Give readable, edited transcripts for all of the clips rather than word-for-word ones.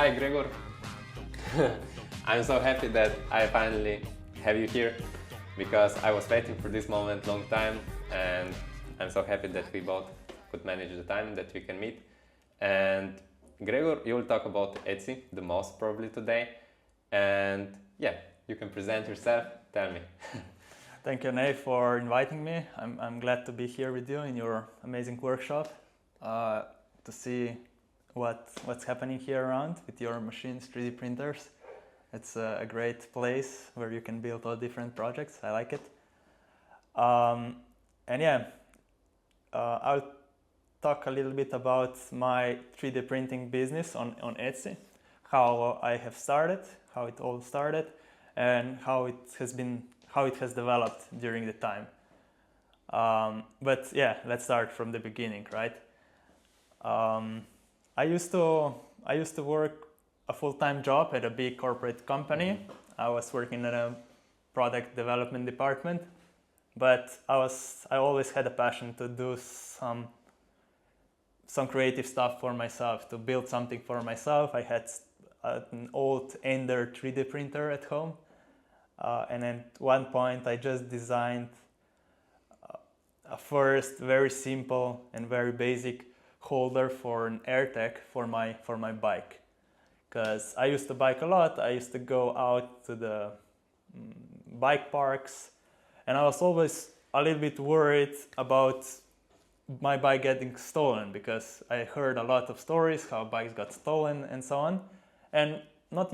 Hi Gregor. I'm so happy that I finally have you here because I was waiting for this moment long time, and I'm so happy that we both could manage the time that we can meet. And Gregor, you will talk about Etsy the most probably today, and yeah, you can present yourself. Tell me. Thank you, Nate, for inviting me. I'm glad to be here with you in your amazing workshop to see what's happening here around with your machines, 3D printers. It's a great place where you can build all different projects. I like it. And yeah, I'll talk a little bit about my 3D printing business on Etsy, how I have started, how it all started, and how it has developed during the time. But yeah, let's start from the beginning, right? I used to work a full-time job at a big corporate company. I was working in a product development department, but I always had a passion to do some creative stuff for myself, to build something for myself. I had an old Ender 3D printer at home, and at one point I just designed a first very simple and very basic holder for an AirTag for my bike. Because I used to bike a lot, I used to go out to the bike parks, and I was always a little bit worried about my bike getting stolen, because I heard a lot of stories how bikes got stolen and so on, and not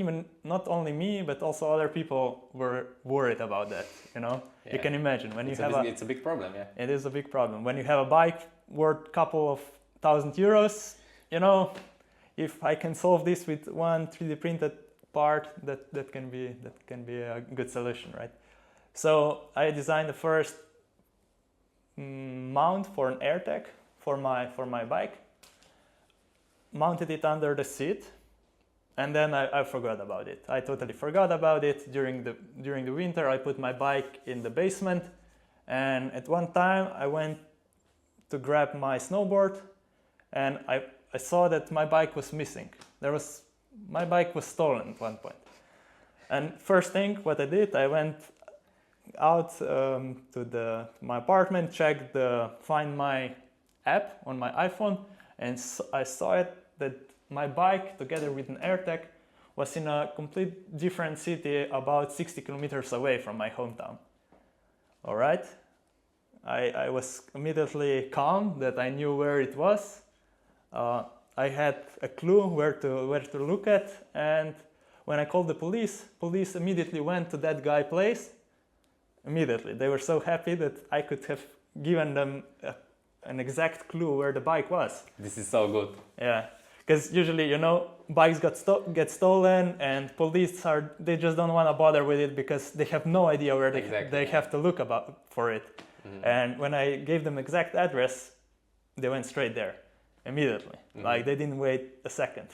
only me but also other people were worried about that. Yeah. You can imagine when it's a big problem. Yeah, it is a big problem when you have a bike worth a couple of $1,000. If I can solve this with one 3D printed part, that can be a good solution, right? So I designed the first mount for an AirTag for my bike, mounted it under the seat, and then I forgot about it. I totally forgot about it during the winter. I put my bike in the basement, and at one time I went to grab my snowboard, and I saw that my bike was missing. My bike was stolen at one point. And first thing what I did, I went out to my apartment, checked the Find My app on my iPhone, and I saw it that my bike, together with an AirTag, was in a complete different city about 60 kilometers away from my hometown. All right? I was immediately calm that I knew where it was. I had a clue where to look at, and when I called the police immediately went to that guy's place. Immediately, they were so happy that I could have given them an exact clue where the bike was. This is so good. Yeah, because usually, bikes get stolen, and police they just don't want to bother with it because they have no idea where they have to look for it. Mm-hmm. And when I gave them exact address, they went straight there immediately. Mm-hmm. Like, they didn't wait a second.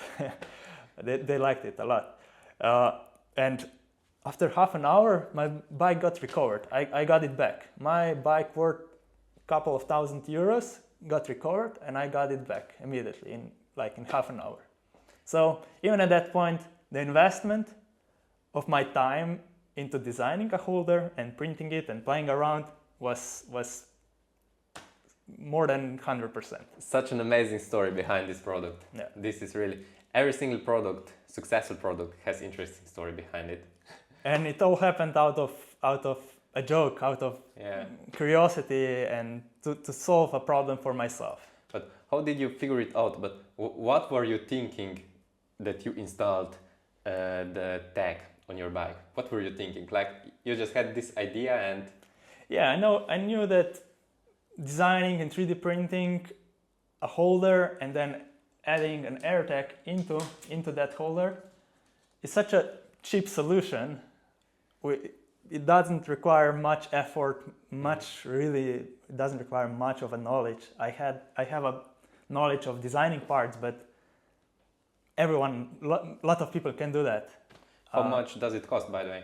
they liked it a lot. And after half an hour, my bike got recovered. I got it back. My bike worth a couple of €1,000 got recovered, and I got it back immediately in half an hour. So even at that point, the investment of my time into designing a holder and printing it and playing around was more than 100%. Such an amazing story behind this product. Yeah. This is really, every single product, successful product, has interesting story behind it. And it all happened out of a joke, out of curiosity, and to solve a problem for myself. But how did you figure it out? But what were you thinking that you installed the tag on your bike? What were you thinking? Like, you just had this idea and... Yeah, I knew that designing and 3D printing a holder and then adding an AirTag into that holder is such a cheap solution. It doesn't require much effort, it doesn't require much of a knowledge. I have a knowledge of designing parts, but a lot of people can do that. How much does it cost, by the way?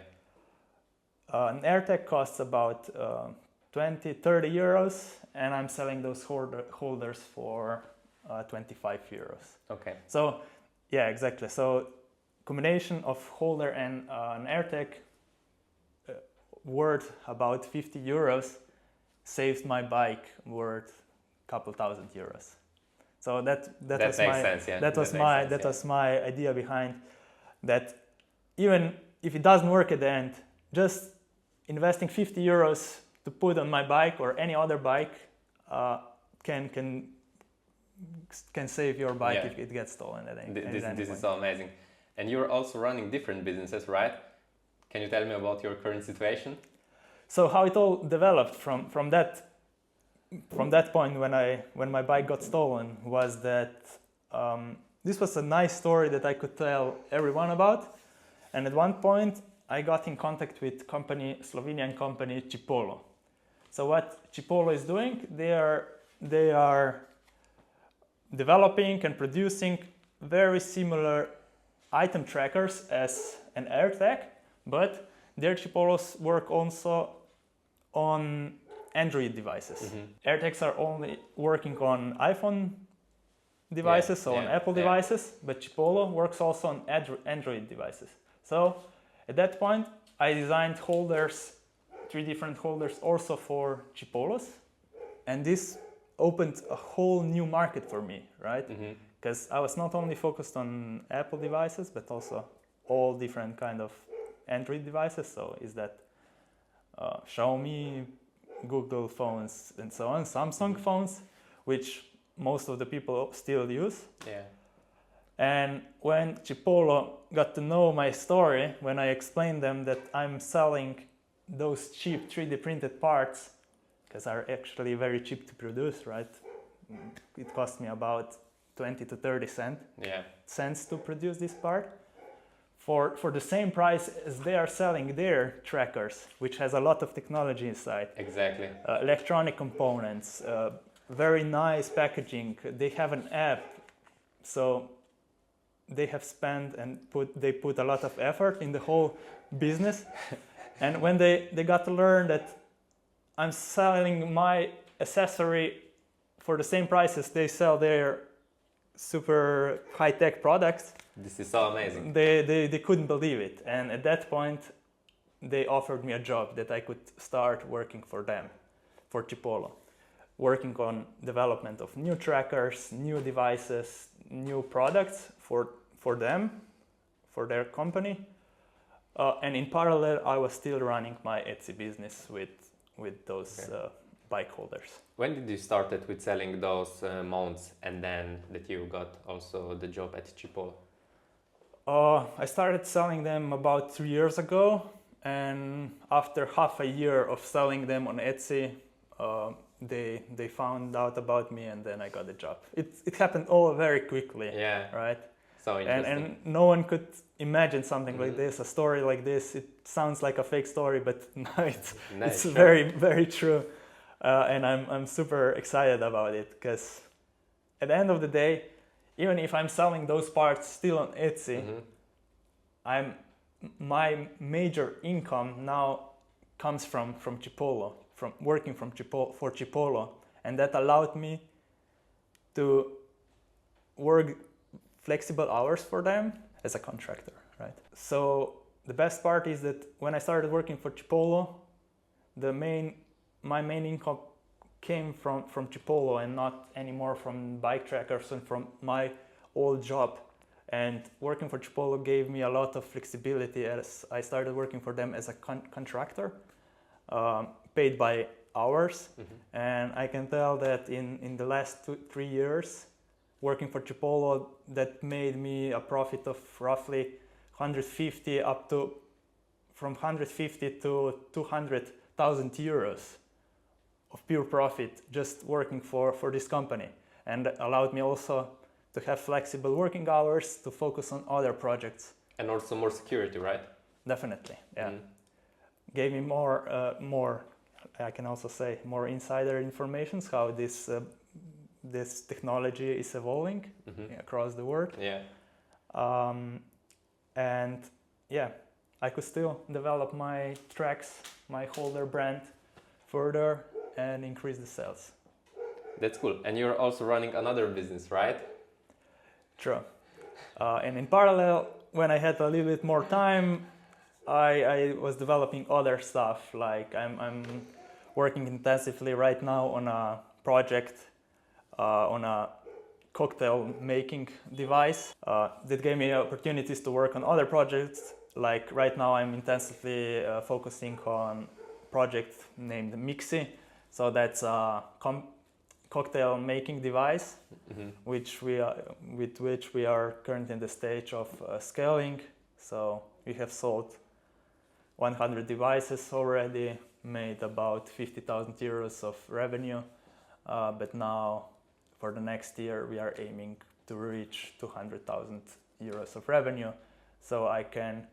An AirTag costs about 20-30 euros, and I'm selling those holders for 25 euros. Okay. So yeah, exactly. So combination of holder and an AirTag worth about 50 euros saves my bike worth a couple thousand euros. So that was makes sense, yeah. That was my idea behind that. Even if it doesn't work at the end, just investing 50 euros to put on my bike or any other bike can save your bike if it gets stolen at any point. This is so amazing. And you're also running different businesses, right? Can you tell me about your current situation? So how it all developed from that point when my bike got stolen was that this was a nice story that I could tell everyone about. And at one point I got in contact with Slovenian company Chipolo. So what Chipolo is doing, they are developing and producing very similar item trackers as an AirTag, but their Chipolos work also on Android devices. Mm-hmm. AirTags are only working on iPhone devices, on Apple devices, but Chipolo works also on Android devices. So at that point, I designed holders, 3 different holders also for Chipolos, and this opened a whole new market for me, right? Because I was not only focused on Apple devices, but also all different kind of Android devices. So is that Xiaomi, Google phones, and so on, Samsung phones, which most of the people still use. Yeah. And when Chipolo got to know my story, when I explained them that I'm selling those cheap 3D printed parts, because are actually very cheap to produce, right? It cost me about 20 to 30 cents to produce this part. For the same price as they are selling their trackers, which has a lot of technology inside. Exactly. Electronic components, very nice packaging. They have an app, so they have spent and put a lot of effort in the whole business. And when they got to learn that I'm selling my accessory for the same price as they sell their super high-tech products, this is so amazing. They couldn't believe it. And at that point, they offered me a job that I could start working for them, for Chipolo, working on development of new trackers, new devices, new products for them, for their company. And in parallel, I was still running my Etsy business with those bike holders. When did you start with selling those mounts, and then that you got also the job at Chipolo? I started selling them about 3 years ago, and after half a year of selling them on Etsy, they found out about me, and then I got the job. It happened all very quickly, right? So interesting. And no one could imagine something like this, a story like this. It sounds like a fake story, but no, it's very, very true. And I'm super excited about it, because at the end of the day, even if I'm selling those parts still on Etsy, my major income now comes from Chipolo, from working for Chipolo, and that allowed me to work flexible hours for them as a contractor, right? So the best part is that when I started working for Chipolo, my main income came from Chipolo and not anymore from bike trackers and from my old job. And working for Chipolo gave me a lot of flexibility as I started working for them as a contractor, paid by hours. And I can tell that in the last 3 years, working for Chipolo, that made me a profit of roughly 150 from 150 to 200,000 euros of pure profit just working for this company, and allowed me also to have flexible working hours to focus on other projects. And also more security, right? Definitely, yeah. Gave me more, I can also say, more insider information, how this technology is evolving across the world. Yeah. And yeah, I could still develop my tracks, my holder brand further and increase the sales. That's cool. And you're also running another business, right? True. And in parallel, when I had a little bit more time, I was developing other stuff. Like I'm working intensively right now on a project on a cocktail making device that gave me opportunities to work on other projects. Like right now I'm intensively focusing on project named Mixi. So that's a cocktail making device, with which we are currently in the stage of scaling. So we have sold 100 devices already, made about 50,000 euros of revenue, but now for the next year we are aiming to reach 200,000 euros of revenue, so I can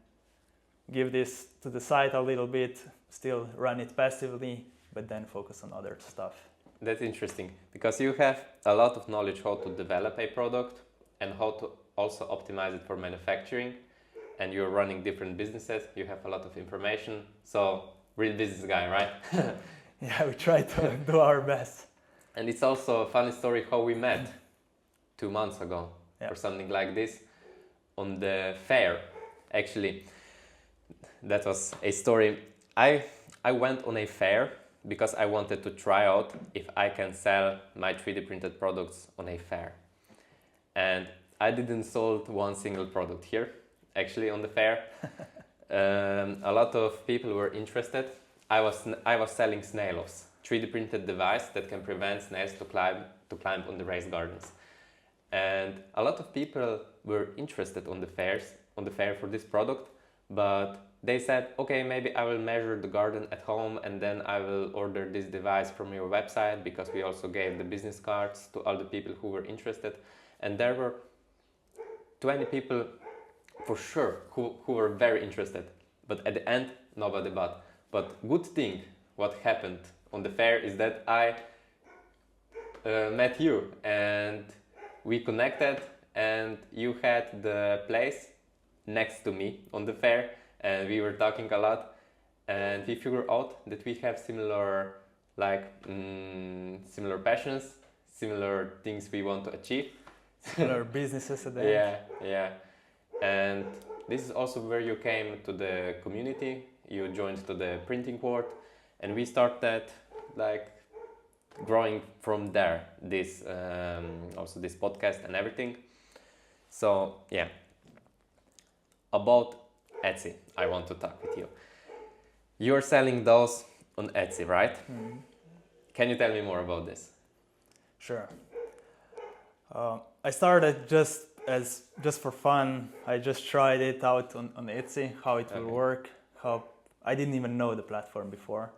give this to the side a little bit, still run it passively, but then focus on other stuff. That's interesting, because you have a lot of knowledge how to develop a product and how to also optimize it for manufacturing, and you're running different businesses, you have a lot of information, so real business guy, right? Yeah, we try to do our best. And it's also a funny story how we met 2 months ago, Yeah. or something like this, on the fair. Actually, that was a story. I went on a fair because I wanted to try out if I can sell my 3D printed products on a fair. And I didn't sold one single product here, actually, on the fair. A lot of people were interested. I was selling snails, 3D printed device that can prevent snails to climb on the raised gardens. And a lot of people were interested on the fair for this product, but they said, okay, maybe I will measure the garden at home and then I will order this device from your website, because we also gave the business cards to all the people who were interested. And there were 20 people for sure who were very interested, but at the end nobody bought. But good thing what happened on the fair is that I met you and we connected, and you had the place next to me on the fair, and we were talking a lot, and we figured out that we have similar similar passions, similar things we want to achieve. Similar businesses at the end. Yeah. And this is also where you came to the community, you joined to the printing world, and we started growing from there, this also this podcast and everything. So yeah, about Etsy I want to talk with you. You're selling those on Etsy, right? Mm-hmm. Can you tell me more about this? Sure. I started just for fun. I just tried it out on Etsy, how it will work. I didn't even know the platform before.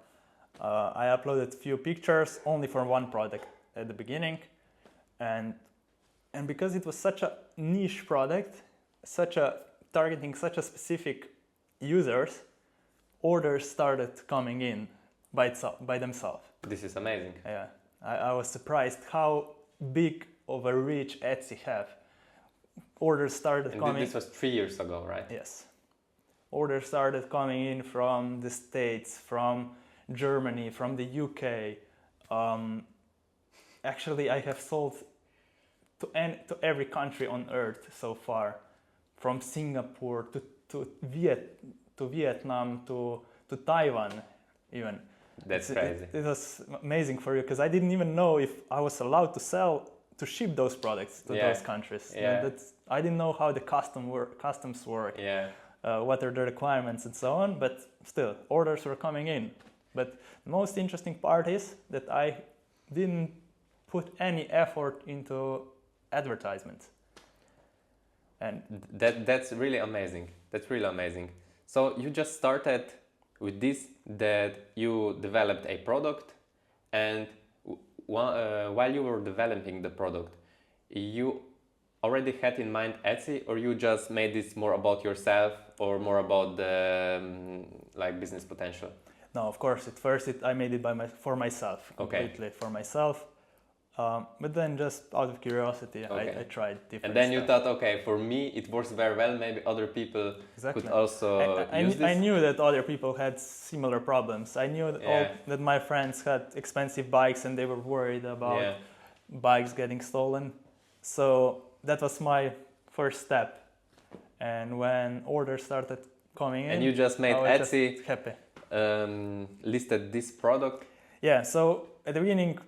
I uploaded a few pictures only for one product at the beginning, and because it was such a niche product, targeting such a specific users, orders started coming in by themselves. This is amazing. Yeah, I was surprised how big of a reach Etsy have. Orders started coming. This was 3 years ago, right? Yes. Orders started coming in from the States, from Germany, from the UK. Actually, I have sold to every country on earth so far, from Singapore to Vietnam to Taiwan even. That's crazy. It was amazing for you, because I didn't even know if I was allowed to ship those products to those countries. Yeah. I didn't know how the customs work. Yeah. What are the requirements and so on, but still, orders were coming in. But the most interesting part is that I didn't put any effort into advertisements. And that's really amazing. That's really amazing. So you just started with this, that you developed a product, and while you were developing the product, you already had in mind Etsy, or you just made this more about yourself or more about the business potential? No, of course. At first, I made it for myself, completely for myself. But then, just out of curiosity, I tried different. And then stuff. you thought, okay, for me it works very well. Maybe other people could also use this. I knew that other people had similar problems. I knew that my friends had expensive bikes and they were worried about bikes getting stolen. So that was my first step. And when orders started coming in, And you just made I was Etsy just happy. Listed this product. Yeah, so at the beginning,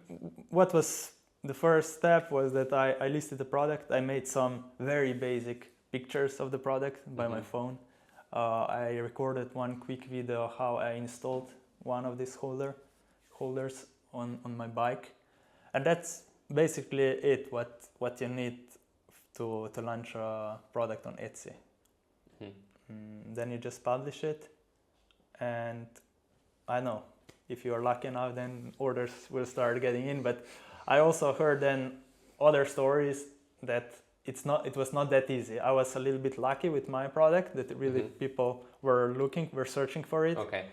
what was the first step was that I listed the product. I made some very basic pictures of the product by my phone. I recorded one quick video how I installed one of these holders on my bike. And that's basically it, what you need to launch a product on Etsy. Then you just publish it, and I know, if you are lucky enough, then orders will start getting in. But I also heard then other stories that it was not that easy. I was a little bit lucky with my product, that really people were searching for it, Okay.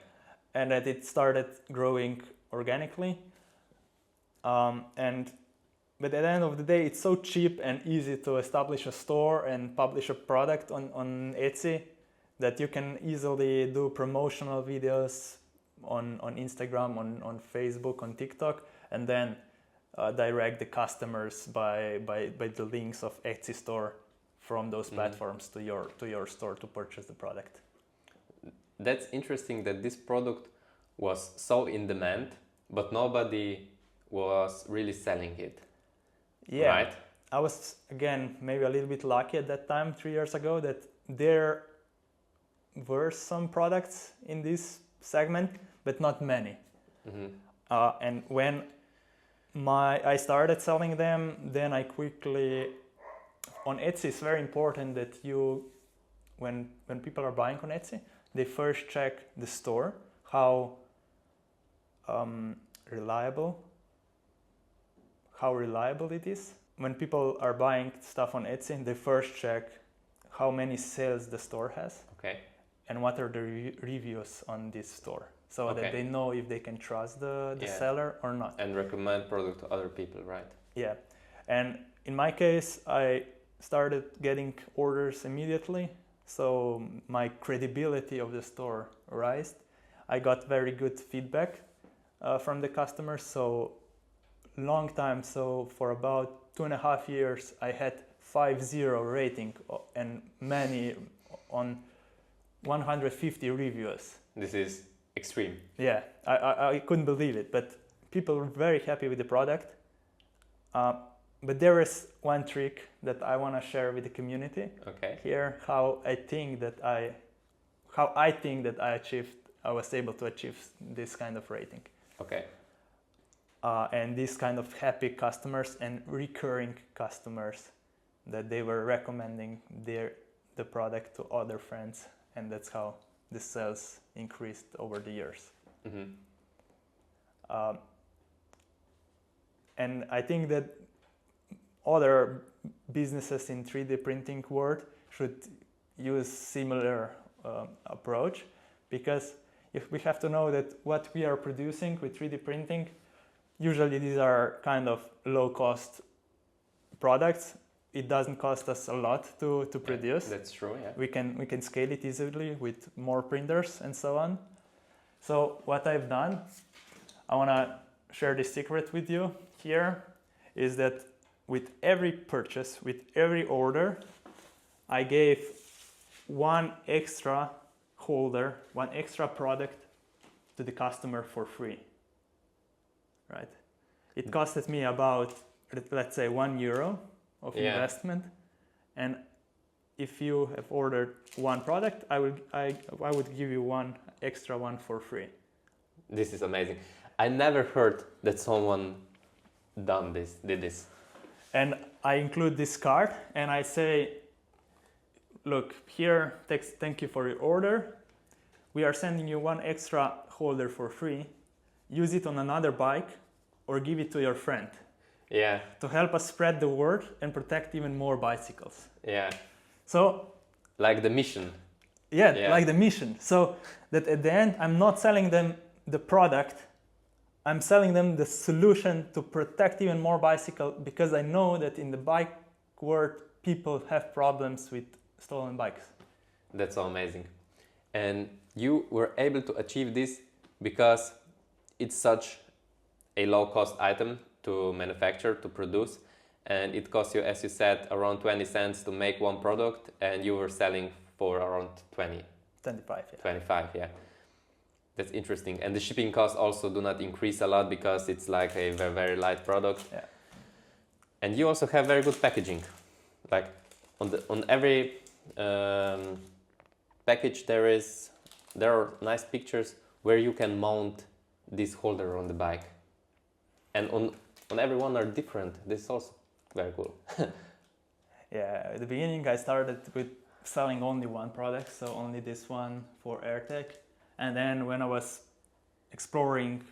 and that it started growing organically. But at the end of the day, it's so cheap and easy to establish a store and publish a product on Etsy that you can easily do promotional videos on Instagram, on Facebook, on TikTok, and then direct the customers by the links of Etsy store from those platforms to your store to purchase the product. That's interesting that this product was so in demand, but nobody was really selling it. Yeah, Right? I was, again, maybe a little bit lucky at that time, 3 years ago, that there were some products in this segment, but not many. And when I started selling them, then I quickly, on Etsy, it's very important that when people are buying on Etsy, they first check the store, how reliable it is. When people are buying stuff on Etsy, they first check how many sales the store has. Okay. And what are the reviews on this store, so that they know if they can trust the seller or not. And recommend product to other people, right? Yeah. And in my case, I started getting orders immediately, so my credibility of the store rised. I got very good feedback from the customers, so long time. So for about 2.5 years, I had 5.0 rating and many on 150 reviews. This is extreme. Yeah, I couldn't believe it, but people were very happy with the product. But there is one trick that I want to share with the community. Okay. Here, how I think that I was able to achieve this kind of rating. Okay. And these kind of happy customers and recurring customers that they were recommending the product to other friends, and that's how the sales increased over the years. And I think that other businesses in 3D printing world should use similar approach, because if we have to know that what we are producing with 3D printing, usually these are kind of low-cost products. It doesn't cost us a lot to produce. That's true, yeah. We can scale it easily with more printers and so on. So what I've done, I want to share this secret with you here, is that with every purchase, with every order, I gave one extra holder, one extra product to the customer for free. Right? It costed me about, let's say, €1 of investment, and if you have ordered one product, I would give you one extra one for free. This is amazing. I never heard that someone did this. And I include this card, and I say, look, here, thank you for your order. We are sending you one extra holder for free. Use it on another bike or give it to your friend. Yeah. To help us spread the word and protect even more bicycles. Yeah. So, like the mission. Yeah, like the mission. So that at the end, I'm not selling them the product, I'm selling them the solution to protect even more bicycle, because I know that in the bike world, people have problems with stolen bikes. That's so amazing. And you were able to achieve this because it's such a low-cost item to manufacture, to produce, and it costs you, as you said, around 20 cents to make one product, and you were selling for around 20. 25, yeah. 25, yeah. That's interesting. And the shipping costs also do not increase a lot because it's like a very, very light product. Yeah. And you also have very good packaging. Like on every package there are nice pictures where you can mount this holder on the bike. And on every one are different. This is also very cool. Yeah, at the beginning I started with selling only one product, so only this one for AirTag. And then when I was exploring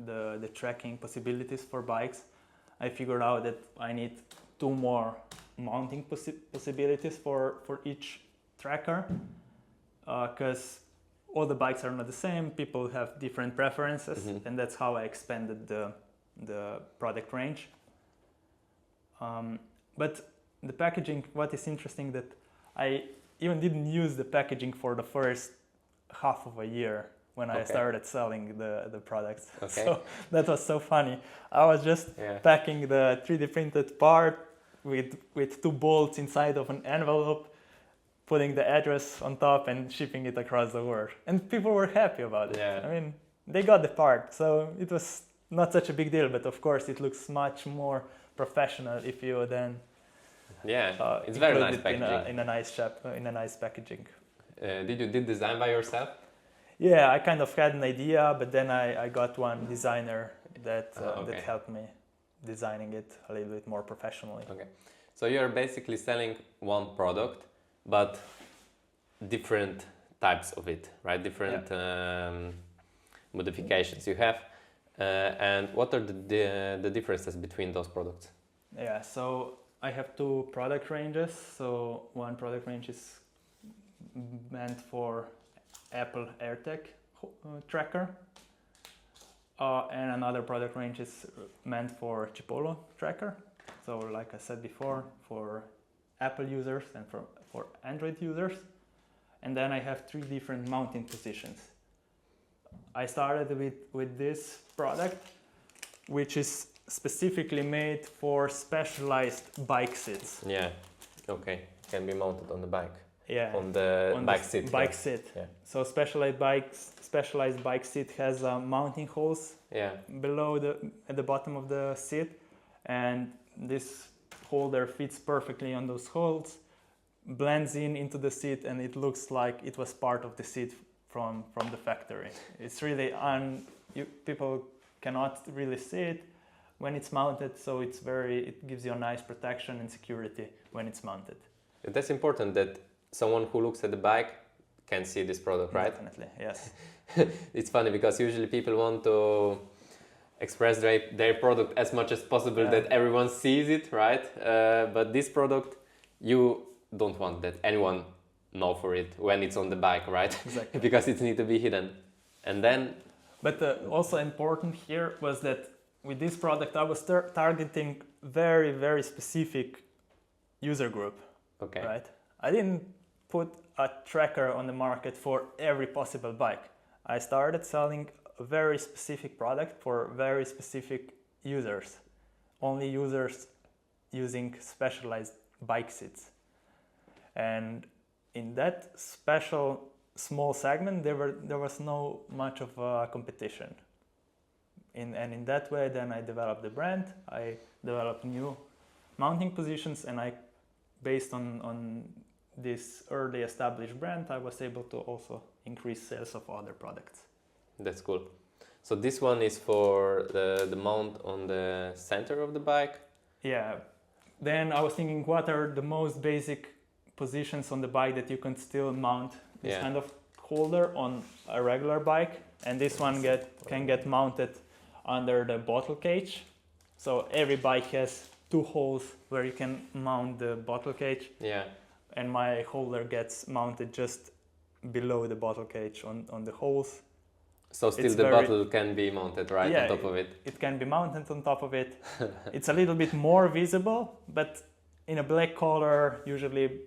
the tracking possibilities for bikes, I figured out that I need 2 more mounting possibilities for each tracker, because all the bikes are not the same, people have different preferences, and that's how I expanded the product range. But the packaging, what is interesting that I even didn't use the packaging for the first half of a year when I started selling the products. Okay. So that was so funny. I was just packing the 3D printed part with 2 bolts inside of an envelope, putting the address on top and shipping it across the world. And people were happy about it. Yeah. I mean, they got the part, so it was not such a big deal, but of course it looks much more professional if you then it's very nice packaging. in a nice packaging. Did you design by yourself? Yeah, I kind of had an idea, but then I got one designer that helped me designing it a little bit more professionally. Okay, so you're basically selling one product, but different types of it, right? Different modifications you have. And what are the differences between those products? Yeah, so I have 2 product ranges. So one product range is meant for Apple AirTag tracker, and another product range is meant for Chipolo tracker. So like I said before, for Apple users and for Android users. And then I have 3 different mounting positions. I started with this product, which is specifically made for specialized bike seats. Yeah, okay, can be mounted on the bike. Yeah, on the bike seat. Bike seat. Yeah. So specialized bike seat has mounting holes below at the bottom of the seat, and this holder fits perfectly on those holes, blends into the seat, and it looks like it was part of the seat from the factory. It's really people cannot really see it when it's mounted, so it gives you a nice protection and security when it's mounted. That's important that someone who looks at the bike can see this product, right? Definitely, yes. It's funny because usually people want to express their product as much as possible that everyone sees it, right? But this product, you don't want that anyone know for it when it's on the bike, right? Exactly. Because it needs to be hidden. And then... But also important here was that with this product, I was targeting very, very specific user group, right? I didn't put a tracker on the market for every possible bike. I started selling a very specific product for very specific users, only users using specialized bike seats. And in that special small segment, there was no much of a competition. And in that way, then I developed the brand, I developed new mounting positions, and based on this early established brand, I was able to also increase sales of other products. That's cool. So this one is for the mount on the center of the bike? Yeah. Then I was thinking, what are the most basic positions on the bike that you can still mount this kind of holder on a regular bike? And this one can get mounted under the bottle cage. So every bike has 2 holes where you can mount the bottle cage. Yeah. And my holder gets mounted just below the bottle cage on the holes. So still the bottle can be mounted on top of it? It can be mounted on top of it. It's a little bit more visible, but in a black color, usually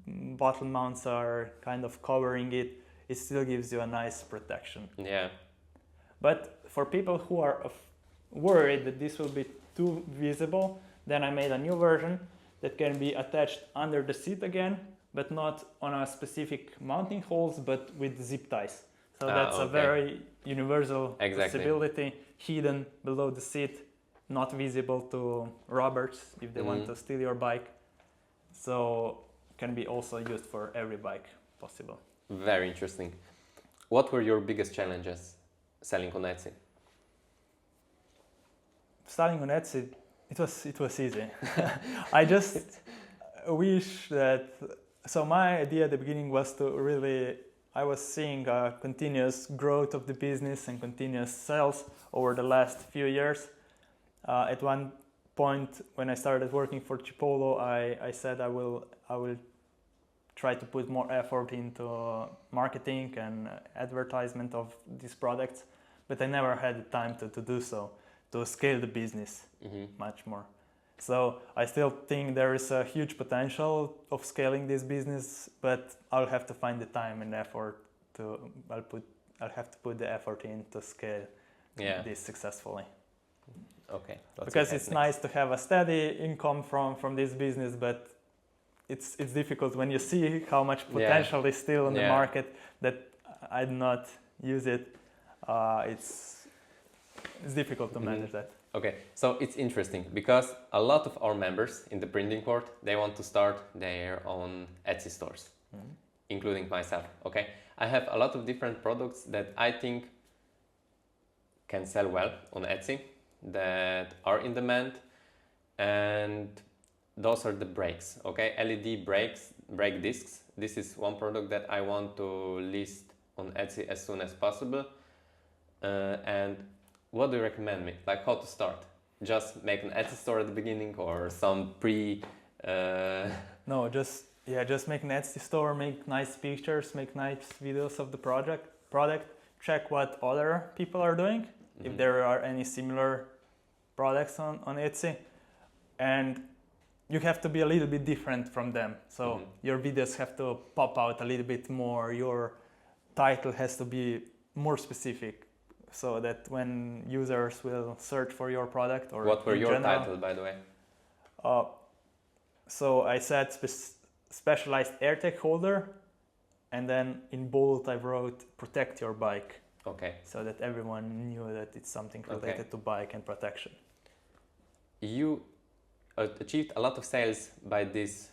bottle mounts are kind of covering it. It still gives you a nice protection. Yeah. But for people who are worried that this will be too visible, Then I made a new version that can be attached under the seat again, but not on a specific mounting holes, but with zip ties. So that's a very universal possibility, hidden below the seat, not visible to robbers if they want to steal your bike. So can be also used for every bike possible. Very interesting. What were your biggest challenges selling on Etsy? Selling on Etsy, it was easy. I just wish that. So my idea at the beginning was to really. I was seeing a continuous growth of the business and continuous sales over the last few years. At one point, when I started working for Chipolo, I said I will try to put more effort into marketing and advertisement of these products, but I never had the time to do so, to scale the business much more. So I still think there is a huge potential of scaling this business, but I'll have to find the time and effort I'll have to put the effort in to scale this successfully. Okay. Because it's nice to have a steady income from this business, but it's difficult when you see how much potential is still in the market that I do not use it. It's difficult to manage that. Okay, so it's interesting because a lot of our members in the printing court, they want to start their own Etsy stores, including myself. Okay, I have a lot of different products that I think can sell well on Etsy, that are in demand, and those are the brakes. Okay, LED brake discs. This is one product that I want to list on Etsy as soon as possible. And what do you recommend me? Like how to start? Just make an Etsy store at the beginning or some No, just make an Etsy store, make nice pictures, make nice videos of the product, check what other people are doing, if there are any similar products on Etsy, and you have to be a little bit different from them. So your videos have to pop out a little bit more, your title has to be more specific, so that when users will search for your product or what were your title, by the way? So I said specialized AirTag holder, and then in bold I wrote protect your bike. Okay. So that everyone knew that it's something related to bike and protection. You achieved a lot of sales by this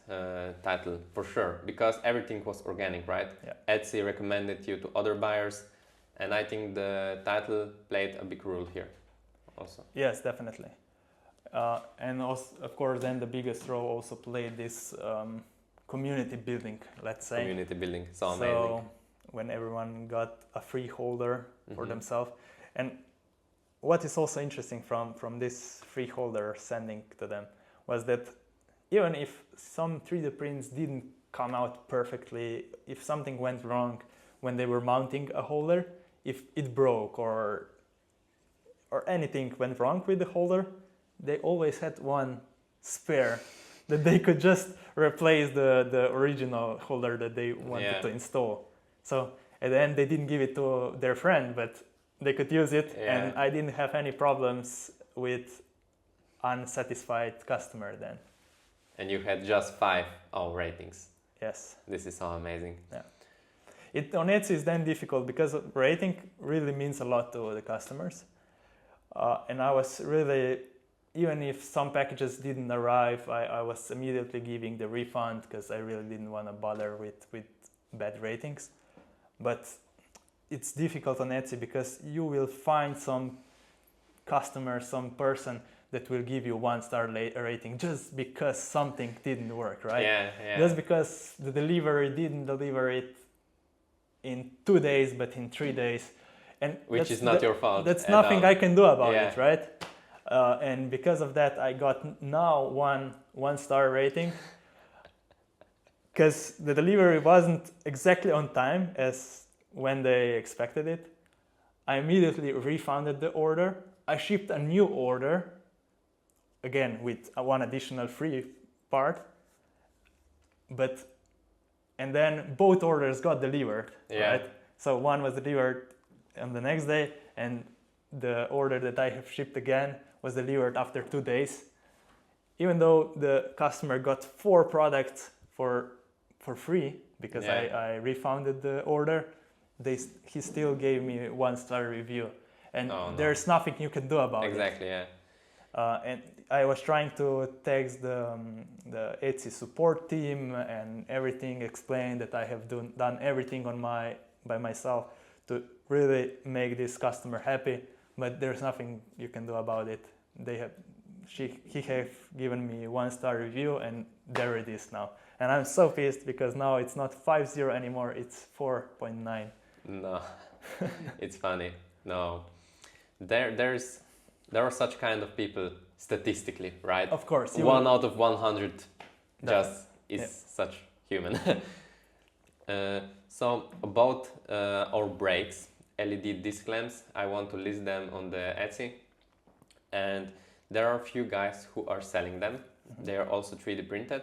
title, for sure, because everything was organic, right? Yeah. Etsy recommended you to other buyers, and I think the title played a big role here also. Yes, definitely. And also, of course, then the biggest role also played this community building, let's say. Community building, so amazing. So when everyone got a free holder for themselves. And what is also interesting from this free holder sending to them was that even if some 3D prints didn't come out perfectly, if something went wrong when they were mounting a holder, if it broke or anything went wrong with the holder, they always had one spare that they could just replace the original holder that they wanted to install. So at the end they didn't give it to their friend, but they could use it, and I didn't have any problems with unsatisfied customer then. And you had just 5 ratings. Yes. This is so amazing. Yeah. It on Etsy is then difficult because rating really means a lot to the customers. And I was really, even if some packages didn't arrive, I was immediately giving the refund because I really didn't want to bother with bad ratings. But it's difficult on Etsy because you will find some customer, some person that will give you 1-star rating just because something didn't work, right? Yeah. Just because the delivery didn't deliver it in 2 days, but in 3 days. And which is not your fault. That's nothing I can do about it, right? And because of that, I got now one-star rating because the delivery wasn't exactly on time as when they expected it. I immediately refunded the order. I shipped a new order, again with one additional free part, and then both orders got delivered, right? So one was delivered on the next day, and the order that I have shipped again was delivered after 2 days. even though the customer got 4 products for free because I refunded the order, he still gave me 1-star review, and there's nothing you can do about it. Exactly, yeah. And I was trying to text the Etsy support team and everything, explain that I have done everything by myself to really make this customer happy, but there's nothing you can do about it. He have given me 1-star review, and there it is now. And I'm so pissed because now it's not 5.0 anymore, it's 4.9. No, it's funny. No, there are such kind of people statistically, right? Of course. 1 out of 100 just is such human. So about our brakes, LED disc lamps, I want to list them on the Etsy, and there are a few guys who are selling them. They are also 3D printed,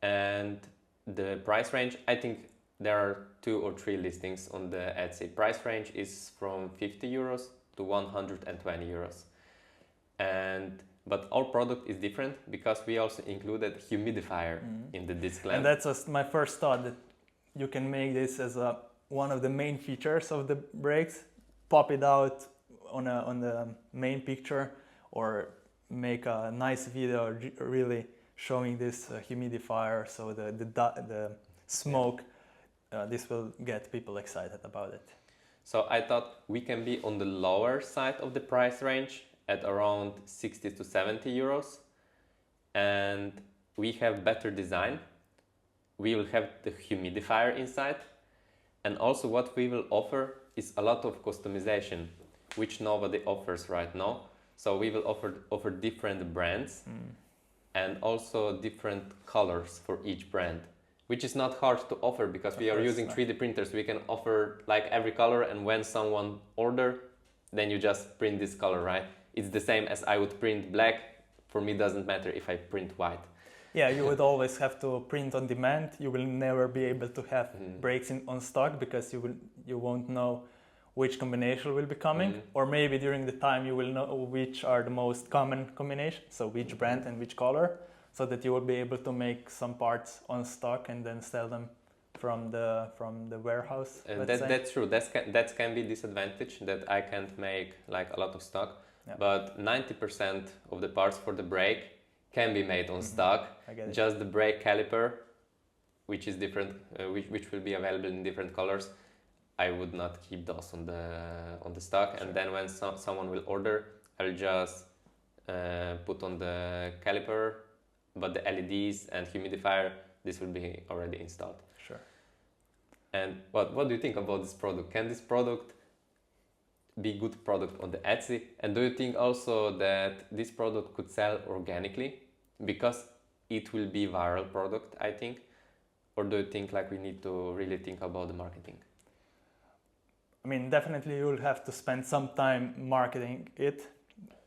and the price range, I think there are 2 or 3 listings on the Etsy. Price range is from 50 euros to 120 euros. But our product is different because we also included humidifier in the disc lamp. And that's my first thought, that you can make this as one of the main features of the brakes, pop it out on the main picture, or make a nice video really showing this humidifier, so the smoke, this will get people excited about it. So I thought we can be on the lower side of the price range at around 60 to 70 euros, and we have better design. We will have the humidifier inside, and also what we will offer is a lot of customization, which nobody offers right now. So we will offer different brands and also different colors for each brand, which is not hard to offer because we are using 3D printers. We can offer like every color, and when someone order, then you just print this color, right? It's the same as I would print black. For me, it doesn't matter if I print white. Yeah, you would always have to print on demand. You will never be able to have brakes on stock because you won't know which combination will be coming, or maybe during the time you will know which are the most common combinations, so which brand and which color, so that you will be able to make some parts on stock and then sell them from the warehouse. That's true. That can be disadvantage, that I can't make like a lot of stock. Yeah. But 90% of the parts for the brake can be made on stock. Just the brake caliper, which is different, which will be available in different colors. I would not keep those on the stock. Sure. And then when someone will order, I'll just put on the caliper, but the LEDs and humidifier, this will be already installed. Sure. And what do you think about this product? Can this product be good product on the Etsy? And do you think also that this product could sell organically because it will be viral product, I think? Or do you think like we need to really think about the marketing? I mean, definitely you'll have to spend some time marketing it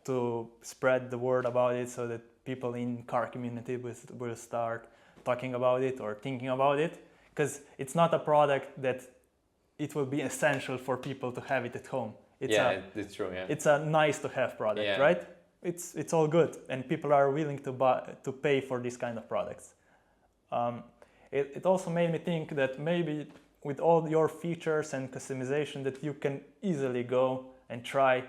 to spread the word about it, so that people in car community will start talking about it or thinking about it, because it's not a product that it will be essential for people to have it at home. It's true. Yeah, it's a nice to have product, right? It's all good, and people are willing to pay for this kind of products. It also made me think that maybe with all your features and customization, that you can easily go and try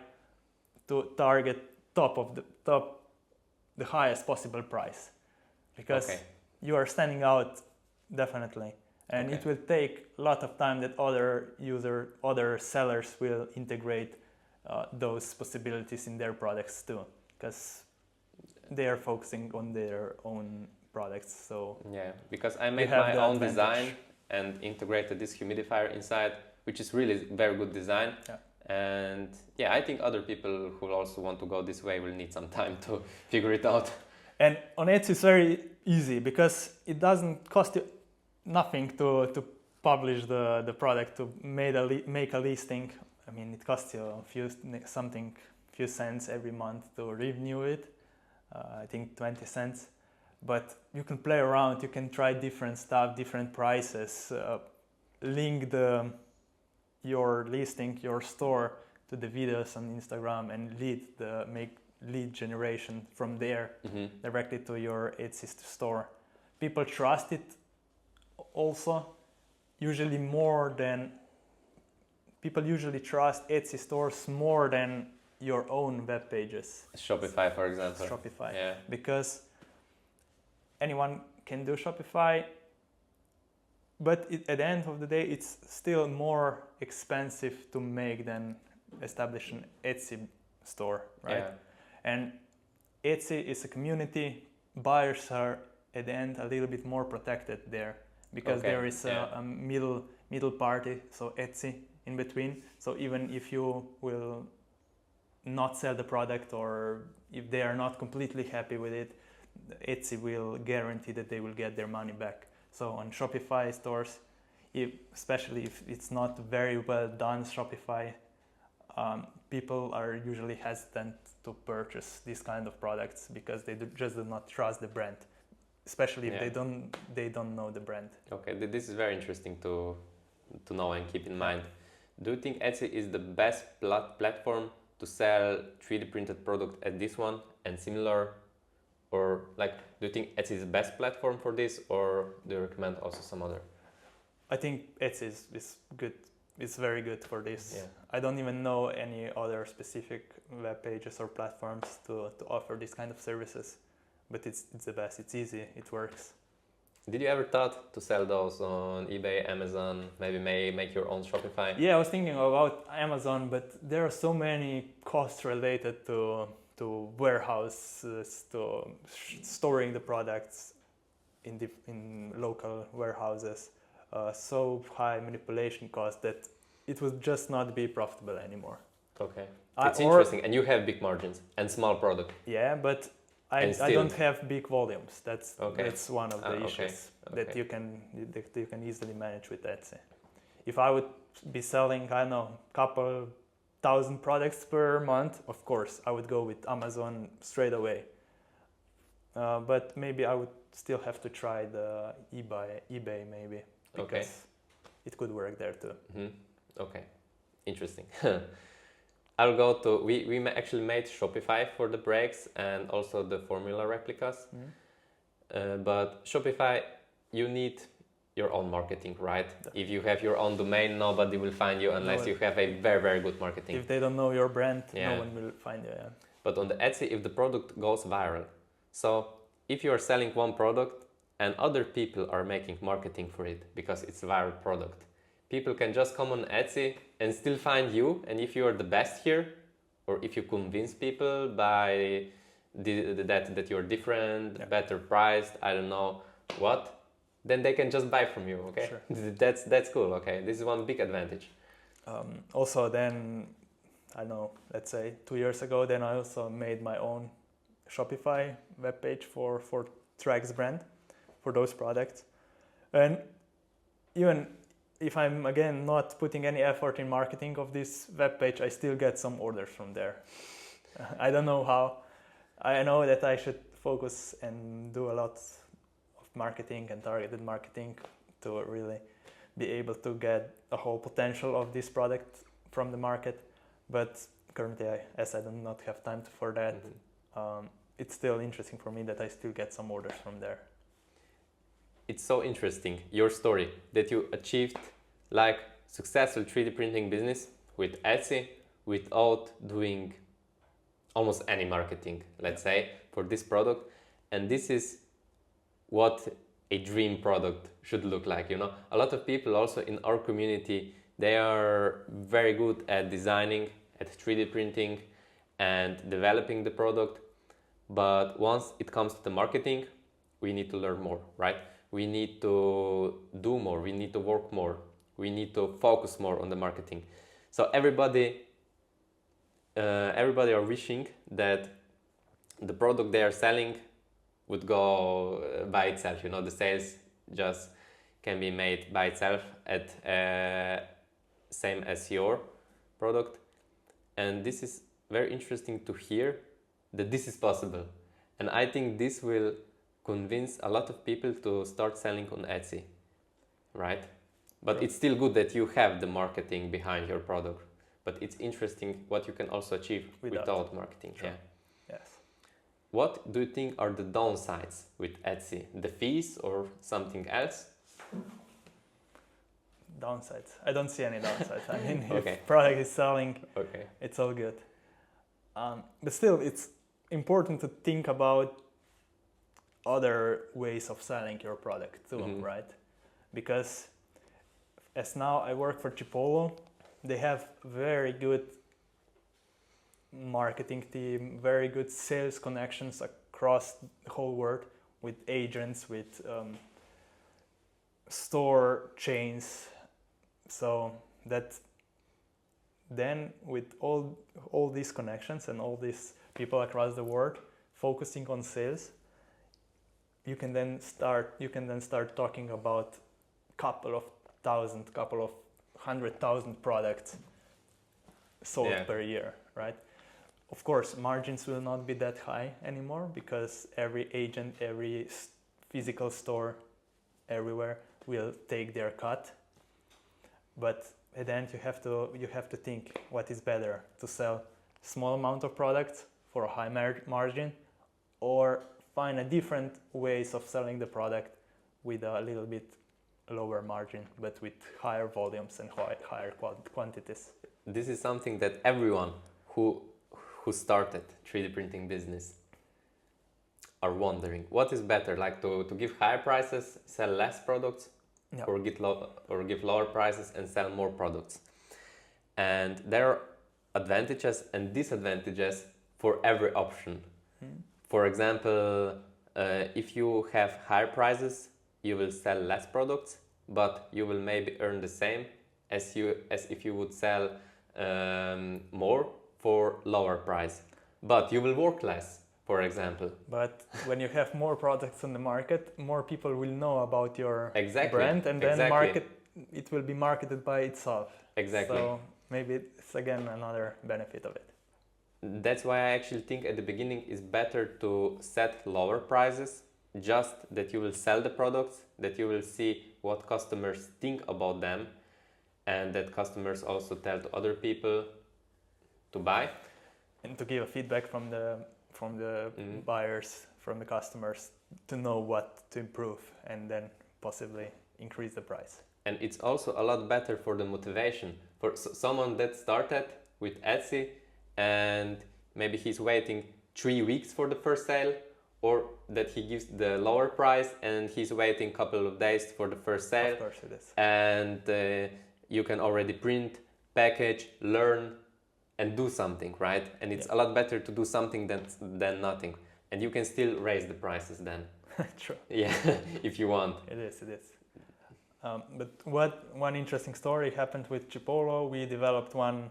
to target the highest possible price, because you are standing out definitely, and it will take a lot of time that other sellers will integrate those possibilities in their products too, because they are focusing on their own products. So yeah, because I made my own design and integrated this humidifier inside, which is really very good design. Yeah. And yeah, I think other people who also want to go this way will need some time to figure it out. And on Etsy it's very easy because it doesn't cost you nothing to publish the product, to make a listing. I mean, it costs you a few cents every month to renew it. I think 20 cents. But you can play around, you can try different stuff, different prices, link your listing, your store to the videos on Instagram, and lead generation from there Mm-hmm. directly to your Etsy store. People trust it also, usually more than people usually trust Etsy stores more than your own web pages. Shopify, for example. Shopify, Yeah. because anyone can do Shopify, but at the end of the day, it's still more expensive to make than establish an Etsy store, right? Yeah. And Etsy is a community. Buyers are at the end a little bit more protected there because Okay, there is yeah. a middle party, so Etsy in between. So even if you will not sell the product or if they are not completely happy with it, Etsy will guarantee that they will get their money back. So on Shopify stores, especially if it's not very well done Shopify, people are usually hesitant to purchase these kind of products because they just do not trust the brand, especially if Yeah. they don't know the brand. Okay, this is very interesting to know and keep in mind. Do you think Etsy is the best platform to sell 3D printed product as this one and similar? Or like, do you think Etsy is the best platform for this, or do you recommend also some other? I think Etsy is good. It's very good for this. Yeah. I don't even know any other specific web pages or platforms to offer this kind of services, but it's the best. It's easy. It works. Did you ever thought to sell those on eBay, Amazon, maybe make your own Shopify? Yeah, I was thinking about Amazon, but there are so many costs related to warehouses, to storing the products in local warehouses, so high manipulation costs that it would just not be profitable anymore. Okay, it's interesting, and you have big margins and small product. Yeah, but I don't have big volumes. That's one of the issues that you can easily manage with Etsy. If I would be selling, I don't know, couple thousand products per month, of course I would go with Amazon straight away. But maybe I would still have to try the eBay maybe, because it could work there too. Mm-hmm. Okay, interesting. I'll go to, we actually made Shopify for the brakes and also the Formula replicas. Mm-hmm. But Shopify, you need your own marketing, right? If you have your own domain, nobody will find you unless you have a very, very good marketing. If they don't know your brand, no one will find you. Yeah. But on the Etsy, if the product goes viral, so if you are selling one product and other people are making marketing for it because it's a viral product, people can just come on Etsy and still find you. And if you are the best here, or if you convince people by that you're different, better priced, I don't know what, then they can just buy from you. Okay, sure. That's cool. Okay, this is one big advantage. Also, then I don't know, let's say 2 years ago, then I also made my own Shopify webpage for Trax brand for those products. And even if I'm again not putting any effort in marketing of this webpage, I still get some orders from there. I don't know how. I know that I should focus and do a lot of marketing and targeted marketing to really be able to get a whole potential of this product from the market. But currently, as I do not have time for that, it's still interesting for me that I still get some orders from there. It's so interesting, your story, that you achieved like successful 3D printing business with Etsy without doing almost any marketing, let's say, for this product. And this is what a dream product should look like, you know. A lot of people also in our community, they are very good at designing, at 3D printing and developing the product. But once it comes to the marketing, we need to learn more, right? We need to do more, we need to work more, we need to focus more on the marketing. So everybody are wishing that the product they are selling would go by itself, you know, the sales just can be made by itself at same as your product. And this is very interesting to hear that this is possible. And I think this will convince a lot of people to start selling on Etsy, right? But it's still good that you have the marketing behind your product. But it's interesting what you can also achieve without marketing. Sure. Yeah. What do you think are the downsides with Etsy? The fees or something else? Downsides. I don't see any downsides. I mean, Okay. if product is selling, Okay. it's all good. But still, it's important to think about other ways of selling your product too, right? Because as now I work for Chipolo, they have very good marketing team, very good sales connections across the whole world with agents, with store chains. So that then with all these connections and all these people across the world focusing on sales, you can then start talking about couple of 100,000 products sold per year, right? Of course, margins will not be that high anymore because every agent, every physical store, everywhere will take their cut. But at the end, you have to think what is better, to sell small amount of products for a high margin, or find a different ways of selling the product with a little bit lower margin, but with higher volumes and higher quantities. This is something that everyone who started 3D printing business are wondering. What is better, like to give higher prices, sell less products, or give lower prices and sell more products? And there are advantages and disadvantages for every option. For example, if you have higher prices, you will sell less products, but you will maybe earn the same as if you would sell more for lower price. But you will work less, for example. But when you have more products on the market, more people will know about your brand, and then it will be marketed by itself. Exactly. So maybe it's again another benefit of it. That's why I actually think at the beginning it's better to set lower prices, just that you will sell the products, that you will see what customers think about them, and that customers also tell to other people to buy. And to give a feedback from the buyers, from the customers, to know what to improve and then possibly increase the price. And it's also a lot better for the motivation. For someone that started with Etsy and maybe he's waiting 3 weeks for the first sale, or that he gives the lower price and he's waiting a couple of days for the first sale. Of course it is. And you can already print, package, learn, and do something, right? And it's a lot better to do something than nothing. And you can still raise the prices then. True. Yeah, if you want. It is. But one interesting story happened with Chipolo. We developed one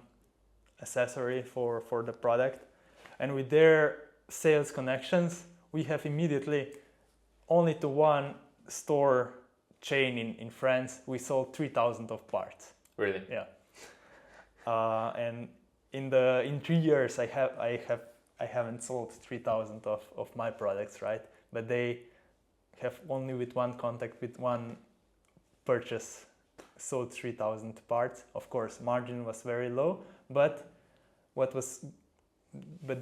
accessory for the product, and with their sales connections, we have immediately, only to one store chain in France, we sold 3,000 of parts. Really? Yeah. And in 3 years, I haven't sold 3,000 of my products, right? But they have only with one contact, with one purchase, sold 3,000 parts. Of course, margin was very low, but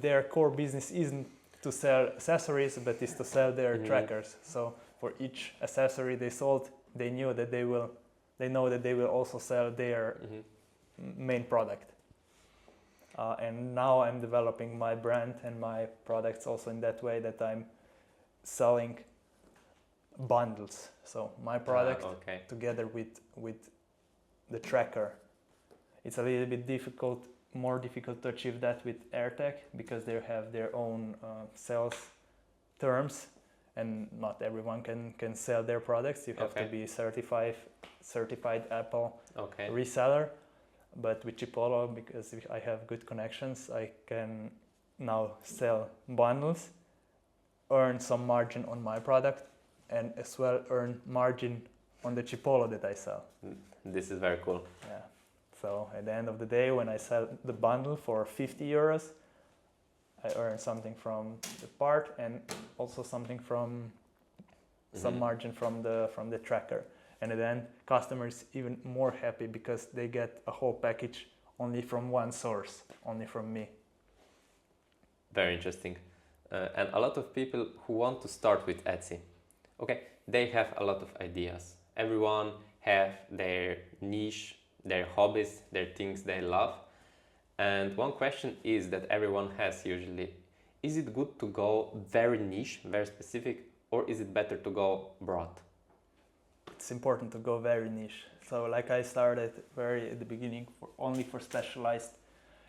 their core business isn't to sell accessories, but is to sell their trackers. So for each accessory they sold, they know that they will also sell their main product. And now I'm developing my brand and my products also in that way, that I'm selling bundles. So my product together with the tracker. It's a little bit more difficult to achieve that with AirTech, because they have their own sales terms, and not everyone can sell their products. You have to be certified Apple reseller. But with Chipolo, because I have good connections, I can now sell bundles, earn some margin on my product, and as well earn margin on the Chipolo that I sell. This is very cool. Yeah. So at the end of the day, when I sell the bundle for 50 euros, I earn something from the part and also something from some margin from the tracker. And then customers even more happy because they get a whole package only from one source, only from me. Very interesting. and a lot of people who want to start with Etsy. Okay, they have a lot of ideas. Everyone have their niche, their hobbies, their things they love. And one question is that everyone has usually, is it good to go very niche, very specific, or is it better to go broad? It's important to go very niche. So like I started very at the beginning only for specialized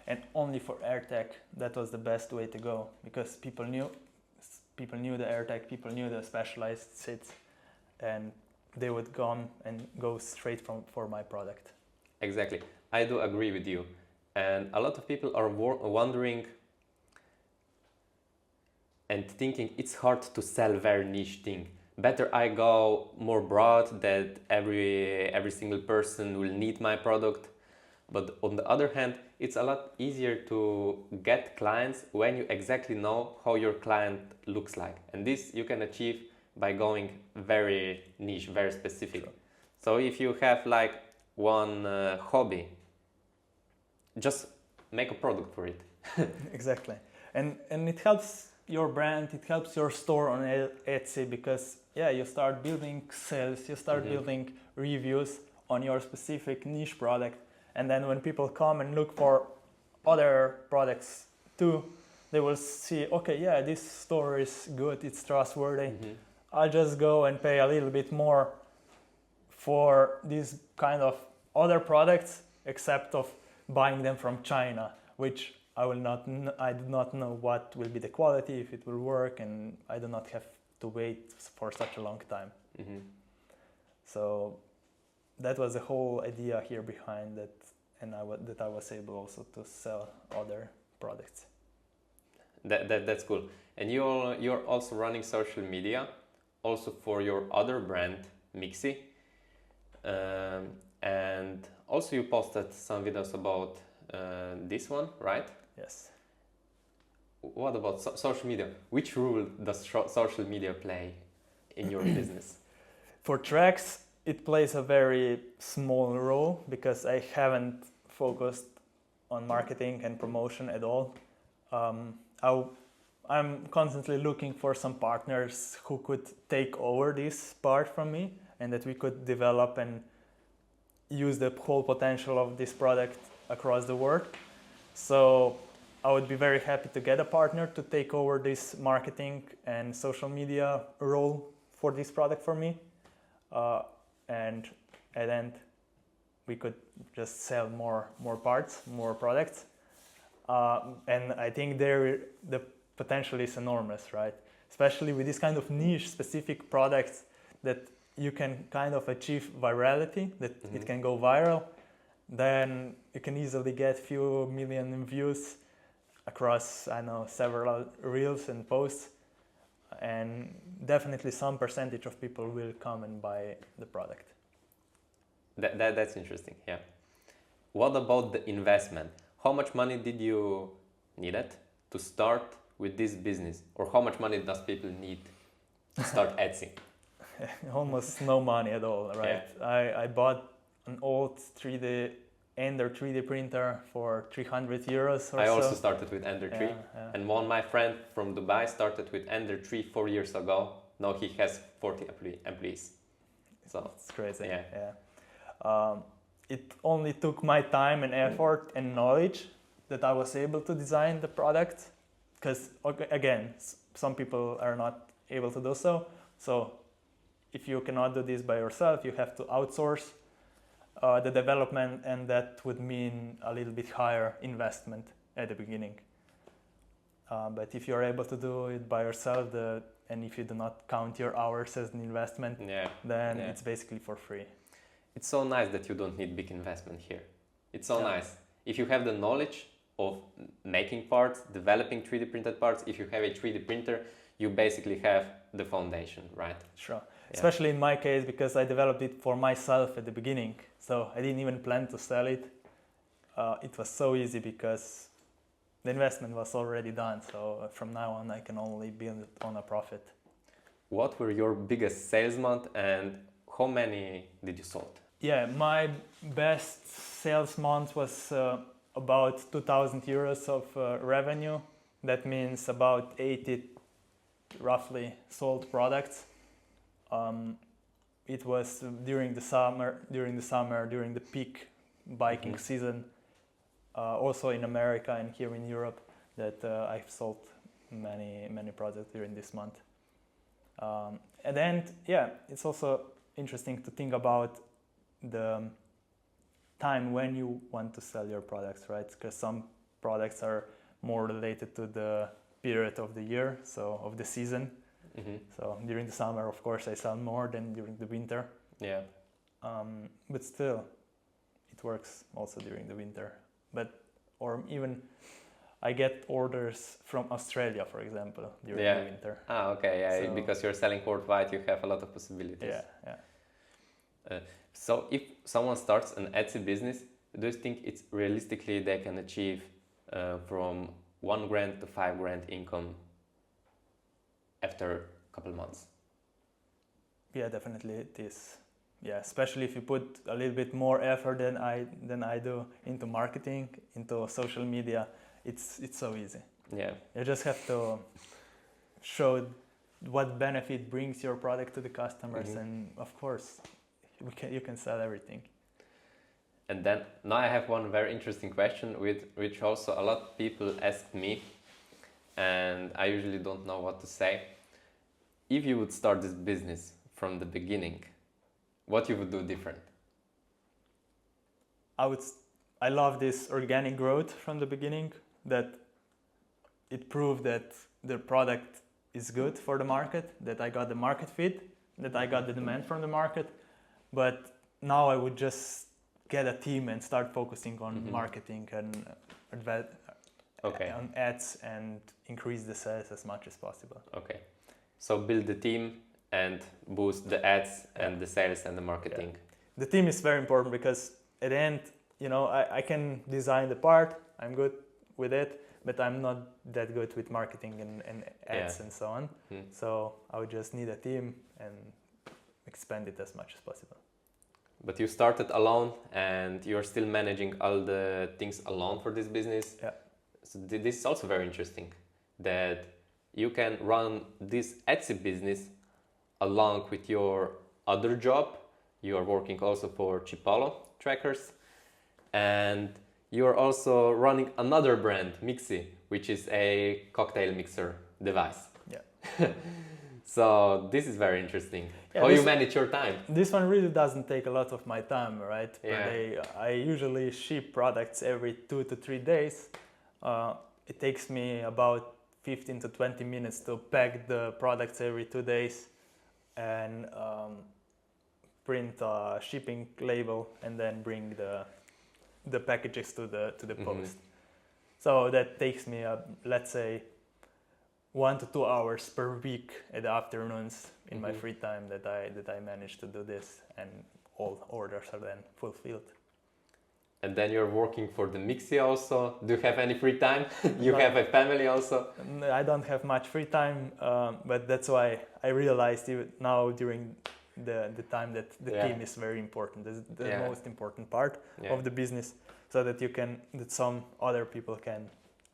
and only for AirTag. That was the best way to go because people knew the AirTag, people knew the specialized seats, and they would come and go straight for my product. Exactly, I do agree with you. And a lot of people are wondering and thinking it's hard to sell very niche thing. Better I go more broad that every single person will need my product. But on the other hand, it's a lot easier to get clients when you exactly know how your client looks like. And this you can achieve by going very niche, very specific. Sure. So if you have like one hobby, just make a product for it. Exactly. And it helps your brand, it helps your store on Etsy because you start building sales, you start building reviews on your specific niche product. And then when people come and look for other products too, they will see, okay, this store is good, it's trustworthy. I'll just go and pay a little bit more for these kind of other products, except of buying them from China, which I do not know what will be the quality, if it will work, and I do not have to wait for such a long time. So that was the whole idea here behind that, and that I was able also to sell other products. That's cool. And you're also running social media, also for your other brand, Mixi. And also you posted some videos about this one, right? Yes. What about social media? Which role does social media play in your business? For tracks, it plays a very small role because I haven't focused on marketing and promotion at all. I'm constantly looking for some partners who could take over this part from me and that we could develop and use the whole potential of this product across the world. So I would be very happy to get a partner to take over this marketing and social media role for this product for me. And at the end, we could just sell more parts, more products. And I think the potential is enormous, right? Especially with this kind of niche specific products that you can kind of achieve virality, that it can go viral, then you can easily get few million views across, several reels and posts, and definitely some percentage of people will come and buy the product. That's interesting, yeah. What about the investment? How much money did you need to start with this business? Or how much money does people need to start Etsy? Almost no money at all, right? Yeah. I bought an old 3D printer for 300 euros or I so. also started with Ender 3. Yeah. And my friend from Dubai started with Ender 3 4 years ago. Now he has 40 employees. So it's crazy. Yeah. It only took my time and effort and knowledge that I was able to design the product. Because again, some people are not able to do so. So if you cannot do this by yourself, you have to outsource the development, and that would mean a little bit higher investment at the beginning. But if you're able to do it by yourself, and if you do not count your hours as an investment, then it's basically for free. It's so nice that you don't need big investment here. It's so nice. If you have the knowledge of making parts, developing 3D printed parts, if you have a 3D printer, you basically have the foundation, right? Sure. Yeah. Especially in my case, because I developed it for myself at the beginning. So I didn't even plan to sell it. It was so easy because the investment was already done. So from now on, I can only build it on a profit. What were your biggest sales month and how many did you sold? Yeah, my best sales month was about 2,000 euros of revenue. That means about 80 roughly sold products. It was during the summer, during the peak biking season, also in America and here in Europe, that I've sold many products during this month. And then, yeah, it's also interesting to think about the time when you want to sell your products, right? Because some products are more related to the period of the year, so of the season. So during the summer, of course, I sell more than during the winter. Yeah. But still, it works also during the winter. Or even I get orders from Australia, for example, during the winter. Ah, okay, yeah. So, because you're selling worldwide, you have a lot of possibilities. Yeah. So if someone starts an Etsy business, do you think it's realistically they can achieve from $1,000 to $5,000 income after a couple months? Yeah, definitely it is. Yeah, especially if you put a little bit more effort than I do into marketing, into social media, it's so easy. Yeah. You just have to show what benefit brings your product to the customers, and of course, you can sell everything. And then now I have one very interesting question, which also a lot of people ask me, and I usually don't know what to say. If you would start this business from the beginning, what you would do different? I love this organic growth from the beginning, that it proved that the product is good for the market, that I got the market fit, that I got the demand from the market. But now I would just get a team and start focusing on marketing and on ads and increase the sales as much as possible. Okay. So build the team and boost the ads and the sales and the marketing. Yeah. The team is very important because at the end, I can design the part, I'm good with it, but I'm not that good with marketing and ads and so on. So I would just need a team and expand it as much as possible. But you started alone and you're still managing all the things alone for this business. Yeah. So this is also very interesting, that you can run this Etsy business along with your other job. You are working also for Chipolo trackers, and you're also running another brand, Mixi, which is a cocktail mixer device. Yeah. So this is very interesting. Yeah, how you manage your time? This one really doesn't take a lot of my time, right? Per Yeah. day. I usually ship products every 2 to 3 days. It takes me about 15 to 20 minutes to pack the products every 2 days and print a shipping label and then bring the packages to the post. So that takes me, let's say, 1 to 2 hours per week at the afternoons in my free time that I manage to do this, and all orders are then fulfilled. And then you're working for the Mixi also. Do you have any free time? You have a family also? I don't have much free time, but that's why I realized now during the time that the team is very important. This is the most important part of the business, so that that some other people can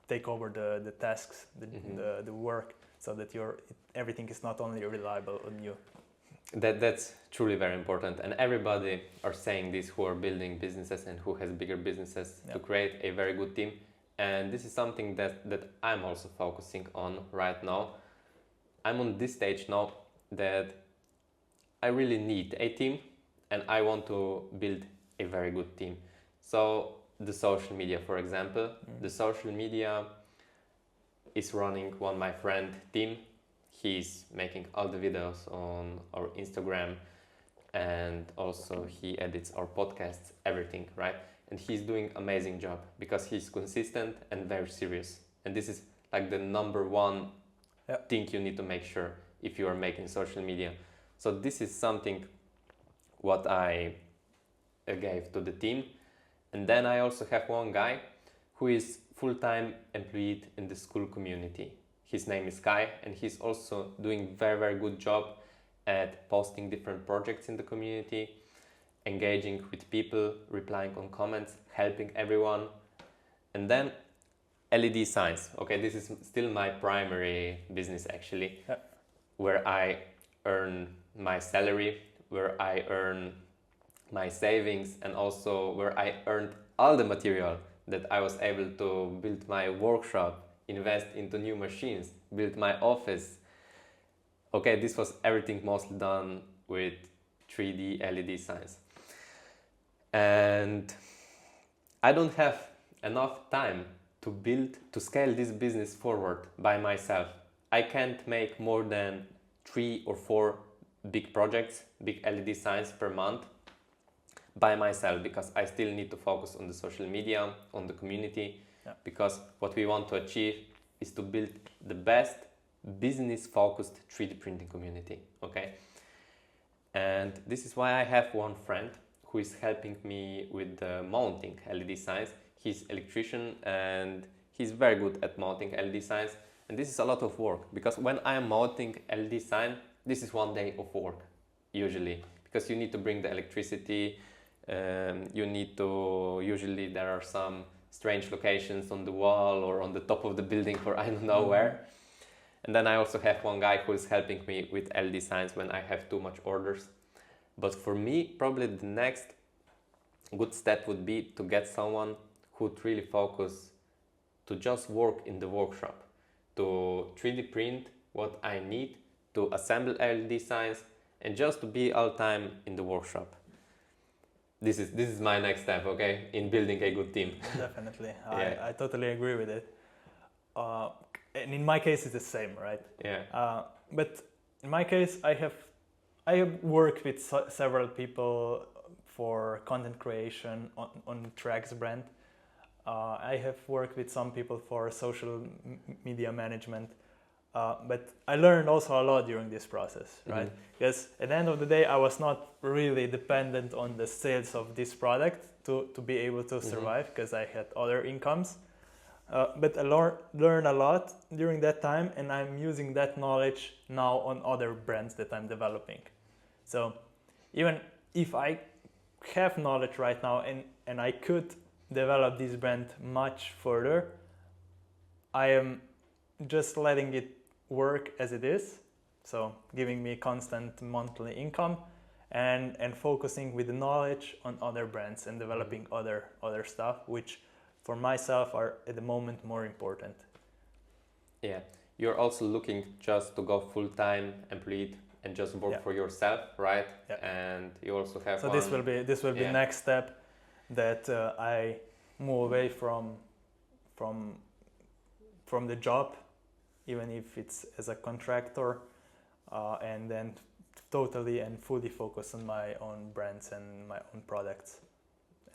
take over the tasks, the work, so that everything is not only reliable on you. That's truly very important, and everybody are saying this who are building businesses and who has bigger businesses, to create a very good team. And this is something that I'm also focusing on right now. I'm on this stage now that I really need a team, and I want to build a very good team. So the social media, for example, the social media is running my friend Tim. He's making all the videos on our Instagram, and also he edits our podcasts, everything, right? And he's doing amazing job because he's consistent and very serious. And this is like the number one thing you need to make sure if you are making social media. So this is something what I gave to the team. And then I also have one guy who is full-time employed in the school community. His name is Kai, and he's also doing very, very good job at posting different projects in the community, engaging with people, replying on comments, helping everyone. And then LED signs. Okay, this is still my primary business actually, Yeah. where I earn my salary, where I earn my savings, and also where I earned all the material that I was able to build my workshop, invest into new machines, build my office. Okay, this was everything mostly done with 3D LED signs. And I don't have enough time to scale this business forward by myself. I can't make more than 3 or 4 big projects, big LED signs per month by myself, because I still need to focus on the social media, on the community, because what we want to achieve is to build the best business focused 3D printing community. Okay, and this is why I have one friend who is helping me with the mounting LED signs. He's electrician and he's very good at mounting LED signs, and this is a lot of work, because when I am mounting LED sign, this is 1 day of work usually, because you need to bring the electricity, you need to, usually there are some strange locations on the wall or on the top of the building or I don't know where. And then I also have one guy who is helping me with LED signs when I have too much orders. But for me, probably the next good step would be to get someone who would really focus to just work in the workshop, to 3D print what I need, to assemble LED signs, and just to be all time in the workshop. This is my next step, okay, in building a good team. Definitely, Yeah. I totally agree with it. And in my case, it's the same, right? Yeah. But in my case, I have worked with several people for content creation on Trax brand. I have worked with some people for social media management. But I learned also a lot during this process, right? Because at the end of the day, I was not really dependent on the sales of this product to be able to survive, because I had other incomes. But I learned a lot during that time, and I'm using that knowledge now on other brands that I'm developing. So even if I have knowledge right now and I could develop this brand much further, I am just letting it work as it is, so giving me constant monthly income, and focusing with the knowledge on other brands and developing other stuff, which for myself are at the moment more important. Yeah, you're also looking just to go full-time employed and just work for yourself, right? Yeah. And you also have so this will be next step, that I move away from the job, even if it's as a contractor, and then totally and fully focus on my own brands and my own products,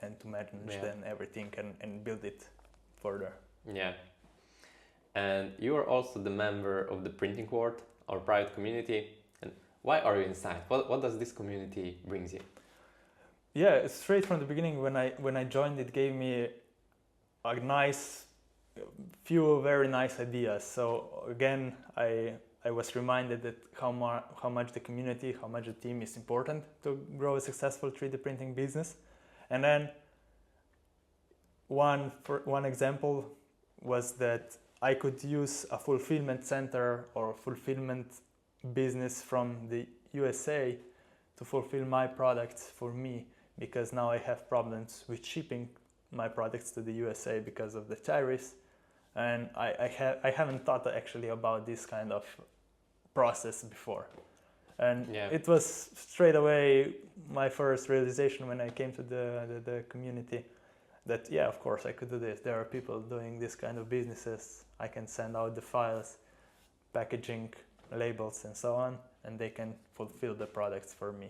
and to manage then everything and build it further. Yeah. And you are also the member of the Printing World, our private community. And why are you inside? What does this community brings you? Yeah, straight from the beginning, when I joined, it gave me a few very nice ideas. So again, I was reminded that how much the community, how much the team is important to grow a successful 3D printing business. And then one example was that I could use a fulfillment center or fulfillment business from the USA to fulfill my products for me, because now I have problems with shipping my products to the USA because of the tariffs, and I haven't thought actually about this kind of process before. And it was straight away my first realization when I came to the community that, yeah, of course I could do this. There are people doing this kind of businesses. I can send out the files, packaging, labels, and so on, and they can fulfill the products for me.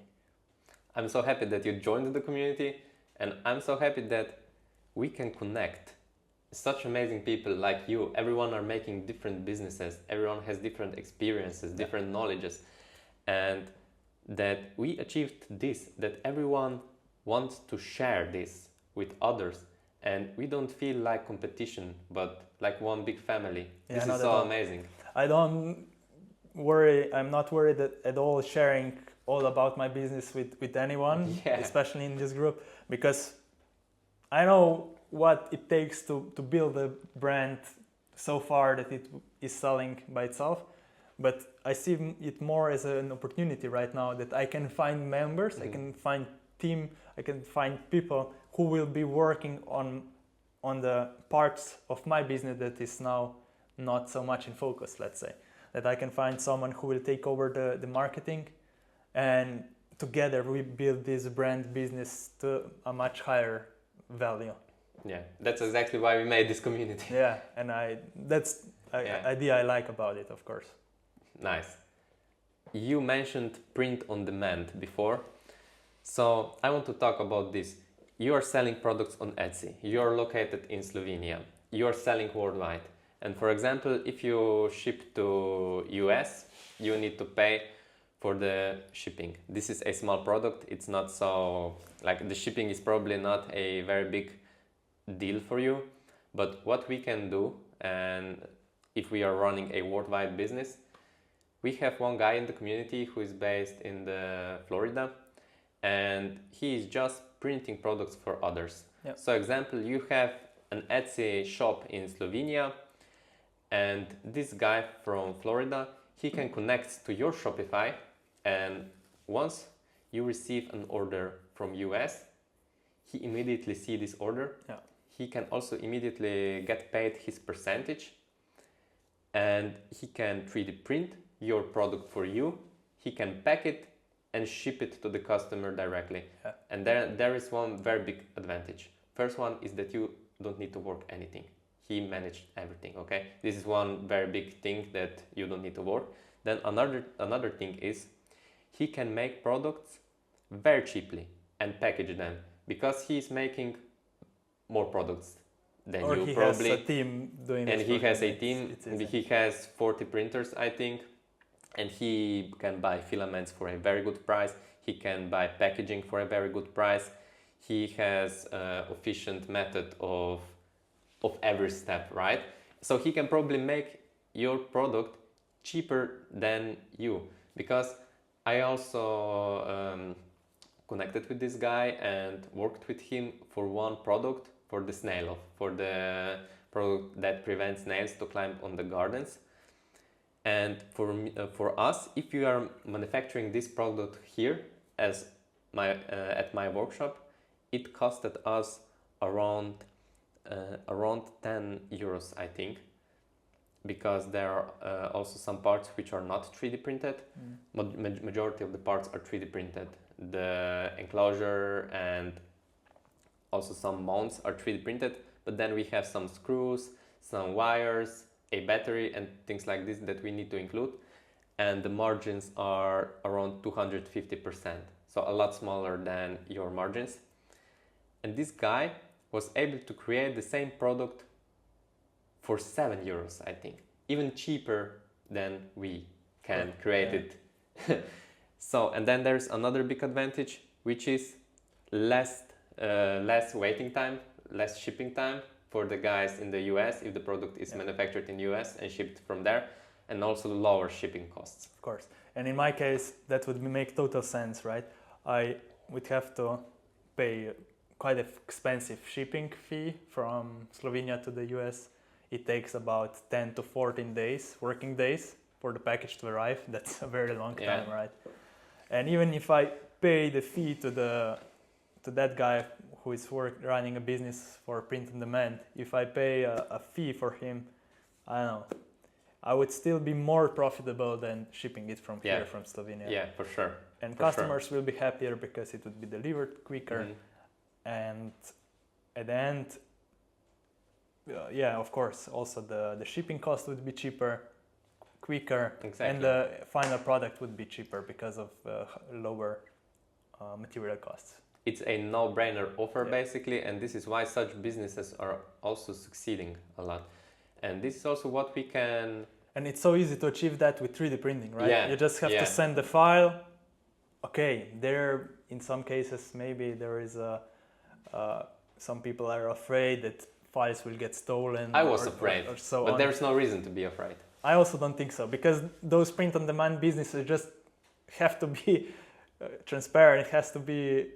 I'm so happy that you joined the community, and I'm so happy that we can connect. Such amazing people like you. Everyone are making different businesses. Everyone has different experiences, different knowledges, and that we achieved this, that everyone wants to share this with others, and we don't feel like competition, but like one big family. This is so amazing. I'm not worried at all sharing all about my business with anyone, especially in this group, because I know what it takes to build a brand so far that it is selling by itself. But I see it more as an opportunity right now that I can find members, I can find team, I can find people who will be working on the parts of my business that is now not so much in focus, let's say. That I can find someone who will take over the marketing, and together we build this brand business to a much higher value. Yeah, that's exactly why we made this community. Yeah, and that's an idea I like about it, of course. Nice. You mentioned print on demand before, so I want to talk about this. You are selling products on Etsy. You are located in Slovenia. You are selling worldwide. And for example, if you ship to US, you need to pay for the shipping. This is a small product. It's not so, like, the shipping is probably not a very big deal for you. But what we can do, and if we are running a worldwide business, we have one guy in the community who is based in Florida, and he is just printing products for others. Yep. So example, you have an Etsy shop in Slovenia, and this guy from Florida, he can connect to your Shopify, and once you receive an order from US, he immediately see this order. Yeah. He can also immediately get paid his percentage, and he can 3D print your product for you. He can pack it and ship it to the customer directly. Yeah. And there is one very big advantage. First one is that you don't need to work anything. He managed everything, okay? This is one very big thing that you don't need to work. Then another thing is he can make products very cheaply and package them, because he's making more products than or you he probably. has a team doing And this he for has him. a team. It's easy. He has 40 printers, I think, and he can buy filaments for a very good price. He can buy packaging for a very good price. He has an efficient method of every step, right? So he can probably make your product cheaper than you, because I also connected with this guy and worked with him for one product, for the snail off, for the product that prevents snails to climb on the gardens. And for us, if you are manufacturing this product here as at my workshop, it costed us around 10 euros, I think, because there are also some parts which are not 3D printed. Majority of the parts are 3D printed. The enclosure and also some mounts are 3D printed, but then we have some screws, some wires, a battery and things like this that we need to include, and the margins are around 250%, so a lot smaller than your margins. And this guy was able to create the same product for 7 euros, I think, even cheaper than we can create it. So, and then there's another big advantage, which is less waiting time, less shipping time for the guys in the US if the product is manufactured in US and shipped from there, and also lower shipping costs. Of course. And in my case, that would make total sense, right? I would have to pay quite an expensive shipping fee from Slovenia to the US. It takes about 10 to 14 days, working days, for the package to arrive. That's a very long time, right? And even if I pay the fee to that guy who is running a business for print on demand, if I pay a fee for him, I don't know, I would still be more profitable than shipping it from here, from Slovenia. Yeah, for sure. And customers will be happier because it would be delivered quicker. And at the end, of course, also the shipping cost would be cheaper, quicker, and the final product would be cheaper because of lower material costs. It's a no-brainer offer, basically, and this is why such businesses are also succeeding a lot. And this is also what we can... And it's so easy to achieve that with 3D printing, right? Yeah. You just have to send the file. Okay, there, in some cases, maybe there is some people are afraid that files will get stolen. I was afraid, or so but on. there's no reason to be afraid. I also don't think so, because those print-on-demand businesses just have to be transparent. It has to be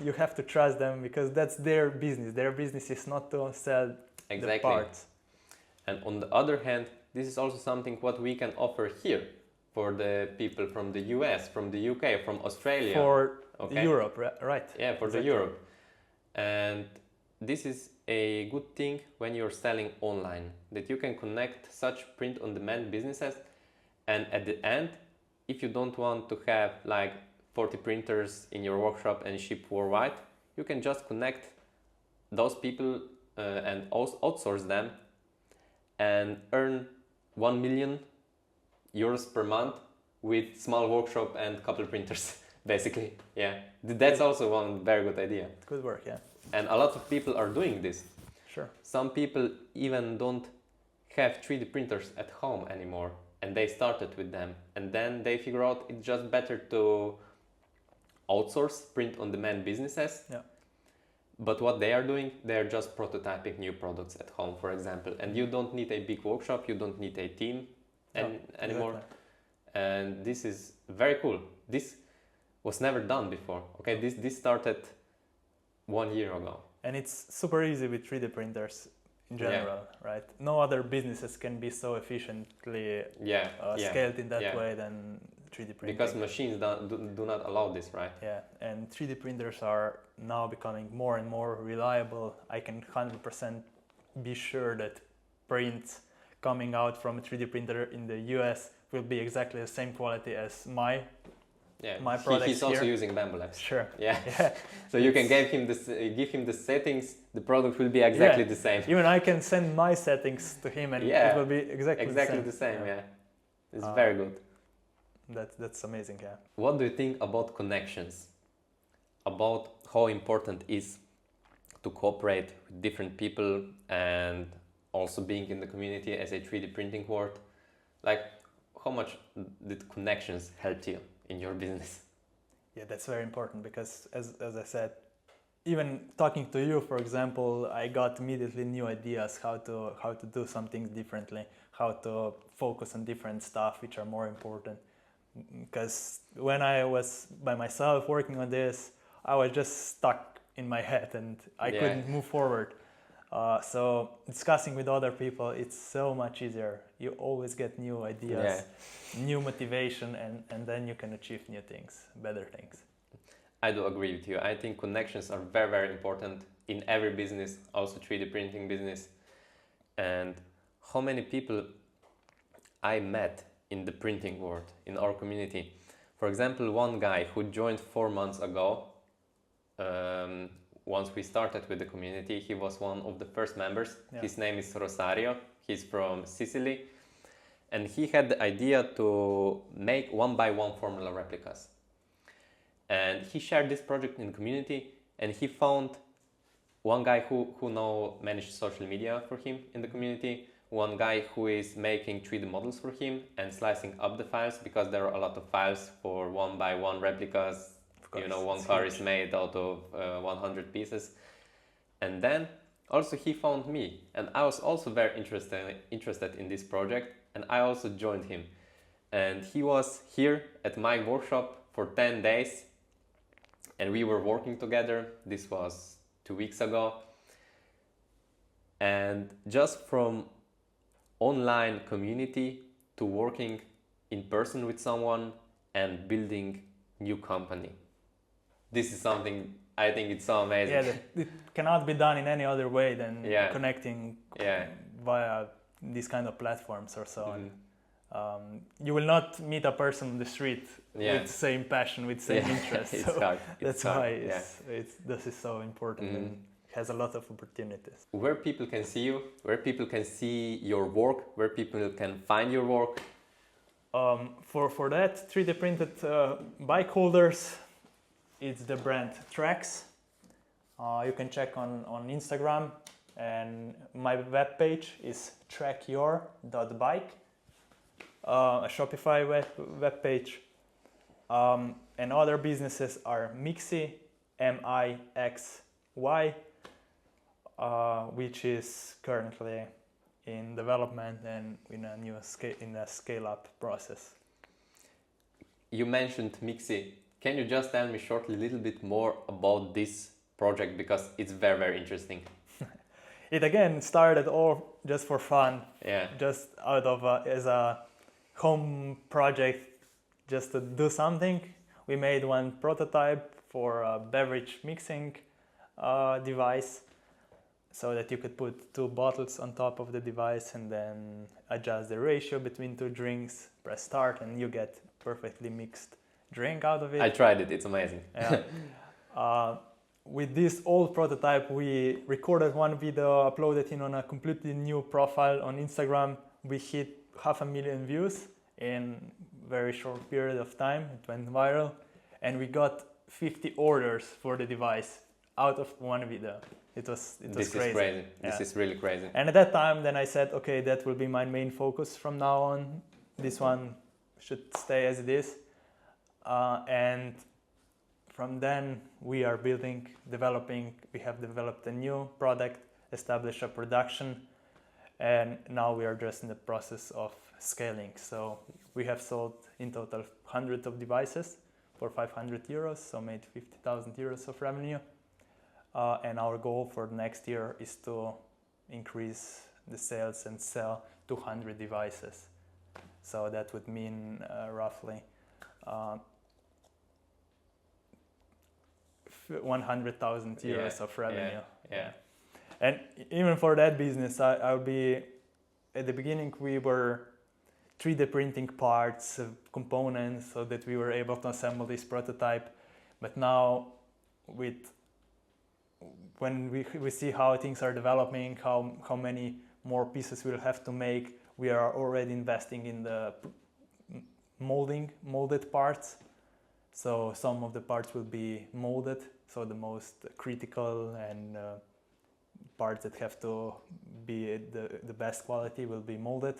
you have to trust them because that's their business. Their business is not to sell the parts. And on the other hand, this is also something what we can offer here for the people from the US, from the UK, from Australia. For Europe, right? Yeah, for the Europe. And this is a good thing when you're selling online, that you can connect such print-on-demand businesses, and at the end, if you don't want to have like 40 printers in your workshop and ship worldwide, you can just connect those people and outsource them and earn 1 million euros per month with small workshop and couple printers, basically. Yeah, that's also one very good idea. Good work, yeah. And a lot of people are doing this. Sure. Some people even don't have 3D printers at home anymore, and they started with them, and then they figure out it's just better to outsource print-on-demand businesses. Yeah. But what they are doing, they're just prototyping new products at home, for example. And you don't need a big workshop, you don't need a team anymore. Exactly. And this is very cool. This was never done before. Okay, this started 1 year ago. And it's super easy with 3D printers in general, right? No other businesses can be so efficiently scaled in that way than 3D printing. Because machines do not allow this, right? Yeah, and 3D printers are now becoming more and more reliable. I can 100% be sure that prints coming out from a 3D printer in the US will be exactly the same quality as my products. He's also using Bamboo Labs. Sure. Yeah. So you can give him the settings. The product will be exactly the same. Even I can send my settings to him, and it will be exactly the same. Yeah. It's very good. That's amazing. Yeah. What do you think about connections? About how important it is to cooperate with different people and also being in the community as a 3D printing world? Like, how much did connections help you in your business? Yeah, that's very important because as I said, even talking to you, for example, I got immediately new ideas how to do some things differently, how to focus on different stuff which are more important. Because when I was by myself working on this, I was just stuck in my head and I couldn't move forward. So discussing with other people, it's so much easier. You always get new ideas, new motivation, and then you can achieve new things, better things. I do agree with you. I think connections are very, very important in every business, also 3D printing business. And how many people I met in the printing world, in our community. For example, one guy who joined 4 months ago, once we started with the community, he was one of the first members. Yeah. His name is Rosario. He's from Sicily. And he had the idea to make 1x1 formula replicas. And he shared this project in the community, and he found one guy who now managed social media for him in the community, one guy who is making 3D models for him and slicing up the files, because there are a lot of files for 1x1 replicas. You know, one car is made out of 100 pieces. And then also he found me, and I was also very interested in this project, and I also joined him. And he was here at my workshop for 10 days, and we were working together. This was 2 weeks ago. And just from online community to working in person with someone and building new company. This is something, I think it's so amazing. Yeah, it cannot be done in any other way than connecting via these kind of platforms or so on. You will not meet a person on the street with same passion, with same interest. It's so hard. That's why this is so important and has a lot of opportunities. Where people can see you, where people can see your work, where people can find your work. For that, 3D printed bike holders, it's the brand Trax. You can check on Instagram, and my webpage is trackyour.bike, a Shopify webpage. And other businesses are Mixy, MIXY, which is currently in development and in a scale-up process. You mentioned Mixy. can you just tell me shortly a little bit more about this project, because it's very, very interesting. It again started all just for fun, Yeah. just out of as a home project, just to do something. We made one prototype for a beverage mixing device, so that you could put 2 bottles on top of the device and then adjust the ratio between 2 drinks, press start, and you get perfectly mixed drink out of it. I tried it, it's amazing. Yeah. With this old prototype, we recorded one video, uploaded it on a completely new profile on Instagram. We hit 500,000 views in very short period of time. It went viral, and we got 50 orders for the device out of one video. It was crazy. This is crazy. Yeah. This is really crazy. And at that time, then I said, okay, that will be my main focus from now on. This one should stay as it is. And from then, we are developing. We have developed a new product, established a production, and now we are just in the process of scaling. So we have sold in total hundreds of devices for 500 euros, so made 50,000 euros of revenue. And our goal for next year is to increase the sales and sell 200 devices. So that would mean roughly 100,000 euros of revenue. Yeah. And even for that business, I'll be, at the beginning we were 3D printing parts, components, so that we were able to assemble this prototype. But now, when we see how things are developing, how many more pieces we'll have to make, we are already investing in the molded parts. So some of the parts will be molded, so the most critical and parts that have to be the best quality will be molded,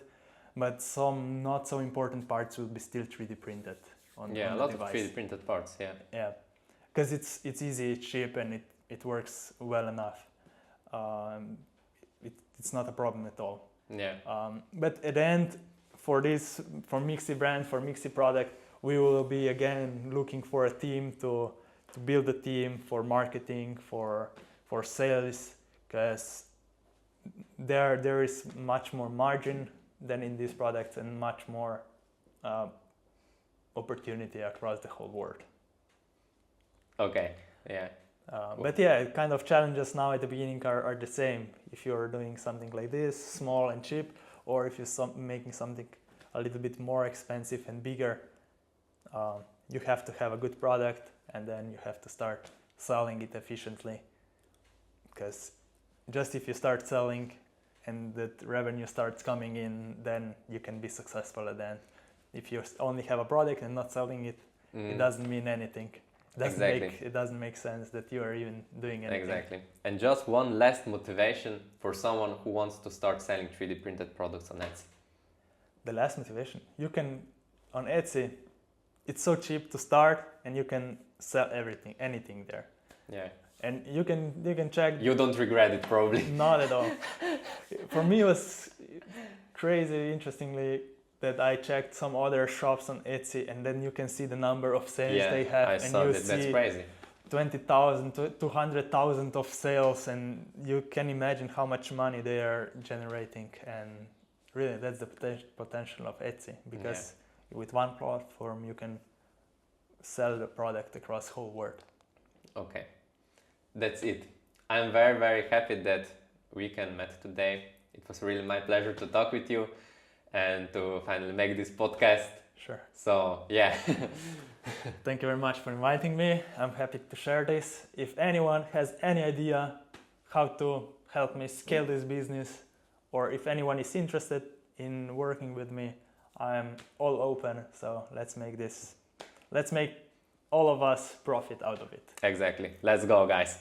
but some not so important parts will be still 3D printed on the a lot device. of 3D printed parts, Yeah, because it's easy, it's cheap, and it works well enough. It's not a problem at all. Yeah. But at the end, for Mixi brand, for Mixi product, we will be again looking for a team to build a team for marketing, for sales, because there is much more margin than in these products and much more opportunity across the whole world. Okay, yeah. But yeah, kind of challenges now at the beginning are the same. If you're doing something like this, small and cheap, or if you're making something a little bit more expensive and bigger, you have to have a good product, and then you have to start selling it efficiently. Because just if you start selling and the revenue starts coming in, then you can be successful at the end. If you only have a product and not selling it, it doesn't mean anything. It doesn't make sense that you are even doing anything. Exactly. And just one last motivation for someone who wants to start selling 3D printed products on Etsy. The last motivation, you can, on Etsy, it's so cheap to start, and you can sell anything there. Yeah. And you can check. You don't regret it, probably. Not at all. For me, it was crazy, interestingly, that I checked some other shops on Etsy, and then you can see the number of sales they have, I and saw you that. see That's crazy. 20,000 to 200,000 of sales, and you can imagine how much money they are generating. And really, that's the potential of Etsy, because with one platform you can sell the product across the whole world. Okay, that's it. I'm very, very happy that we can meet today. It was really my pleasure to talk with you and to finally make this podcast. Sure. So, yeah. Thank you very much for inviting me. I'm happy to share this. If anyone has any idea how to help me scale this business, or if anyone is interested in working with me, I'm all open. So let's make all of us profit out of it. Exactly. Let's go, guys.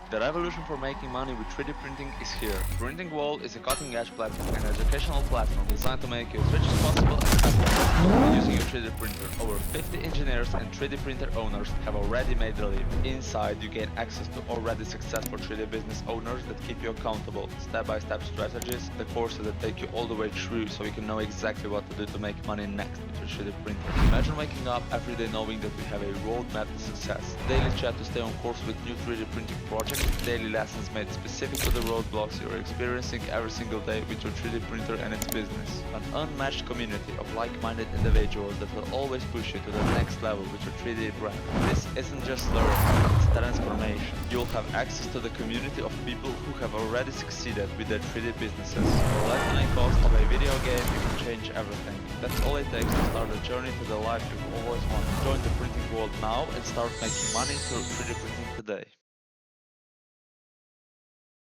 The revolution for making money with 3D printing is here. Printing Wall is a cutting-edge platform and educational platform designed to make you as rich as possible and happy as possible using your 3D printer. Over 50 engineers and 3D printer owners have already made the leap. Inside, you gain access to already successful 3D business owners that keep you accountable, step-by-step strategies, the courses that take you all the way through so you can know exactly what to do to make money next with your 3D printer. Imagine waking up every day knowing that we have a roadmap to success. Daily chat to stay on course with new 3D printing projects, daily lessons made specific to the roadblocks you're experiencing every single day with your 3D printer and its business. An unmatched community of like-minded individuals that will always push you to the next level with your 3D brand. This isn't just learning, it's transformation. You'll have access to the community of people who have already succeeded with their 3D businesses. For less than a cost of a video game, you can change everything. That's all it takes to start the journey to the life you've always wanted. Join the printing world now and start making money through 3D printing today.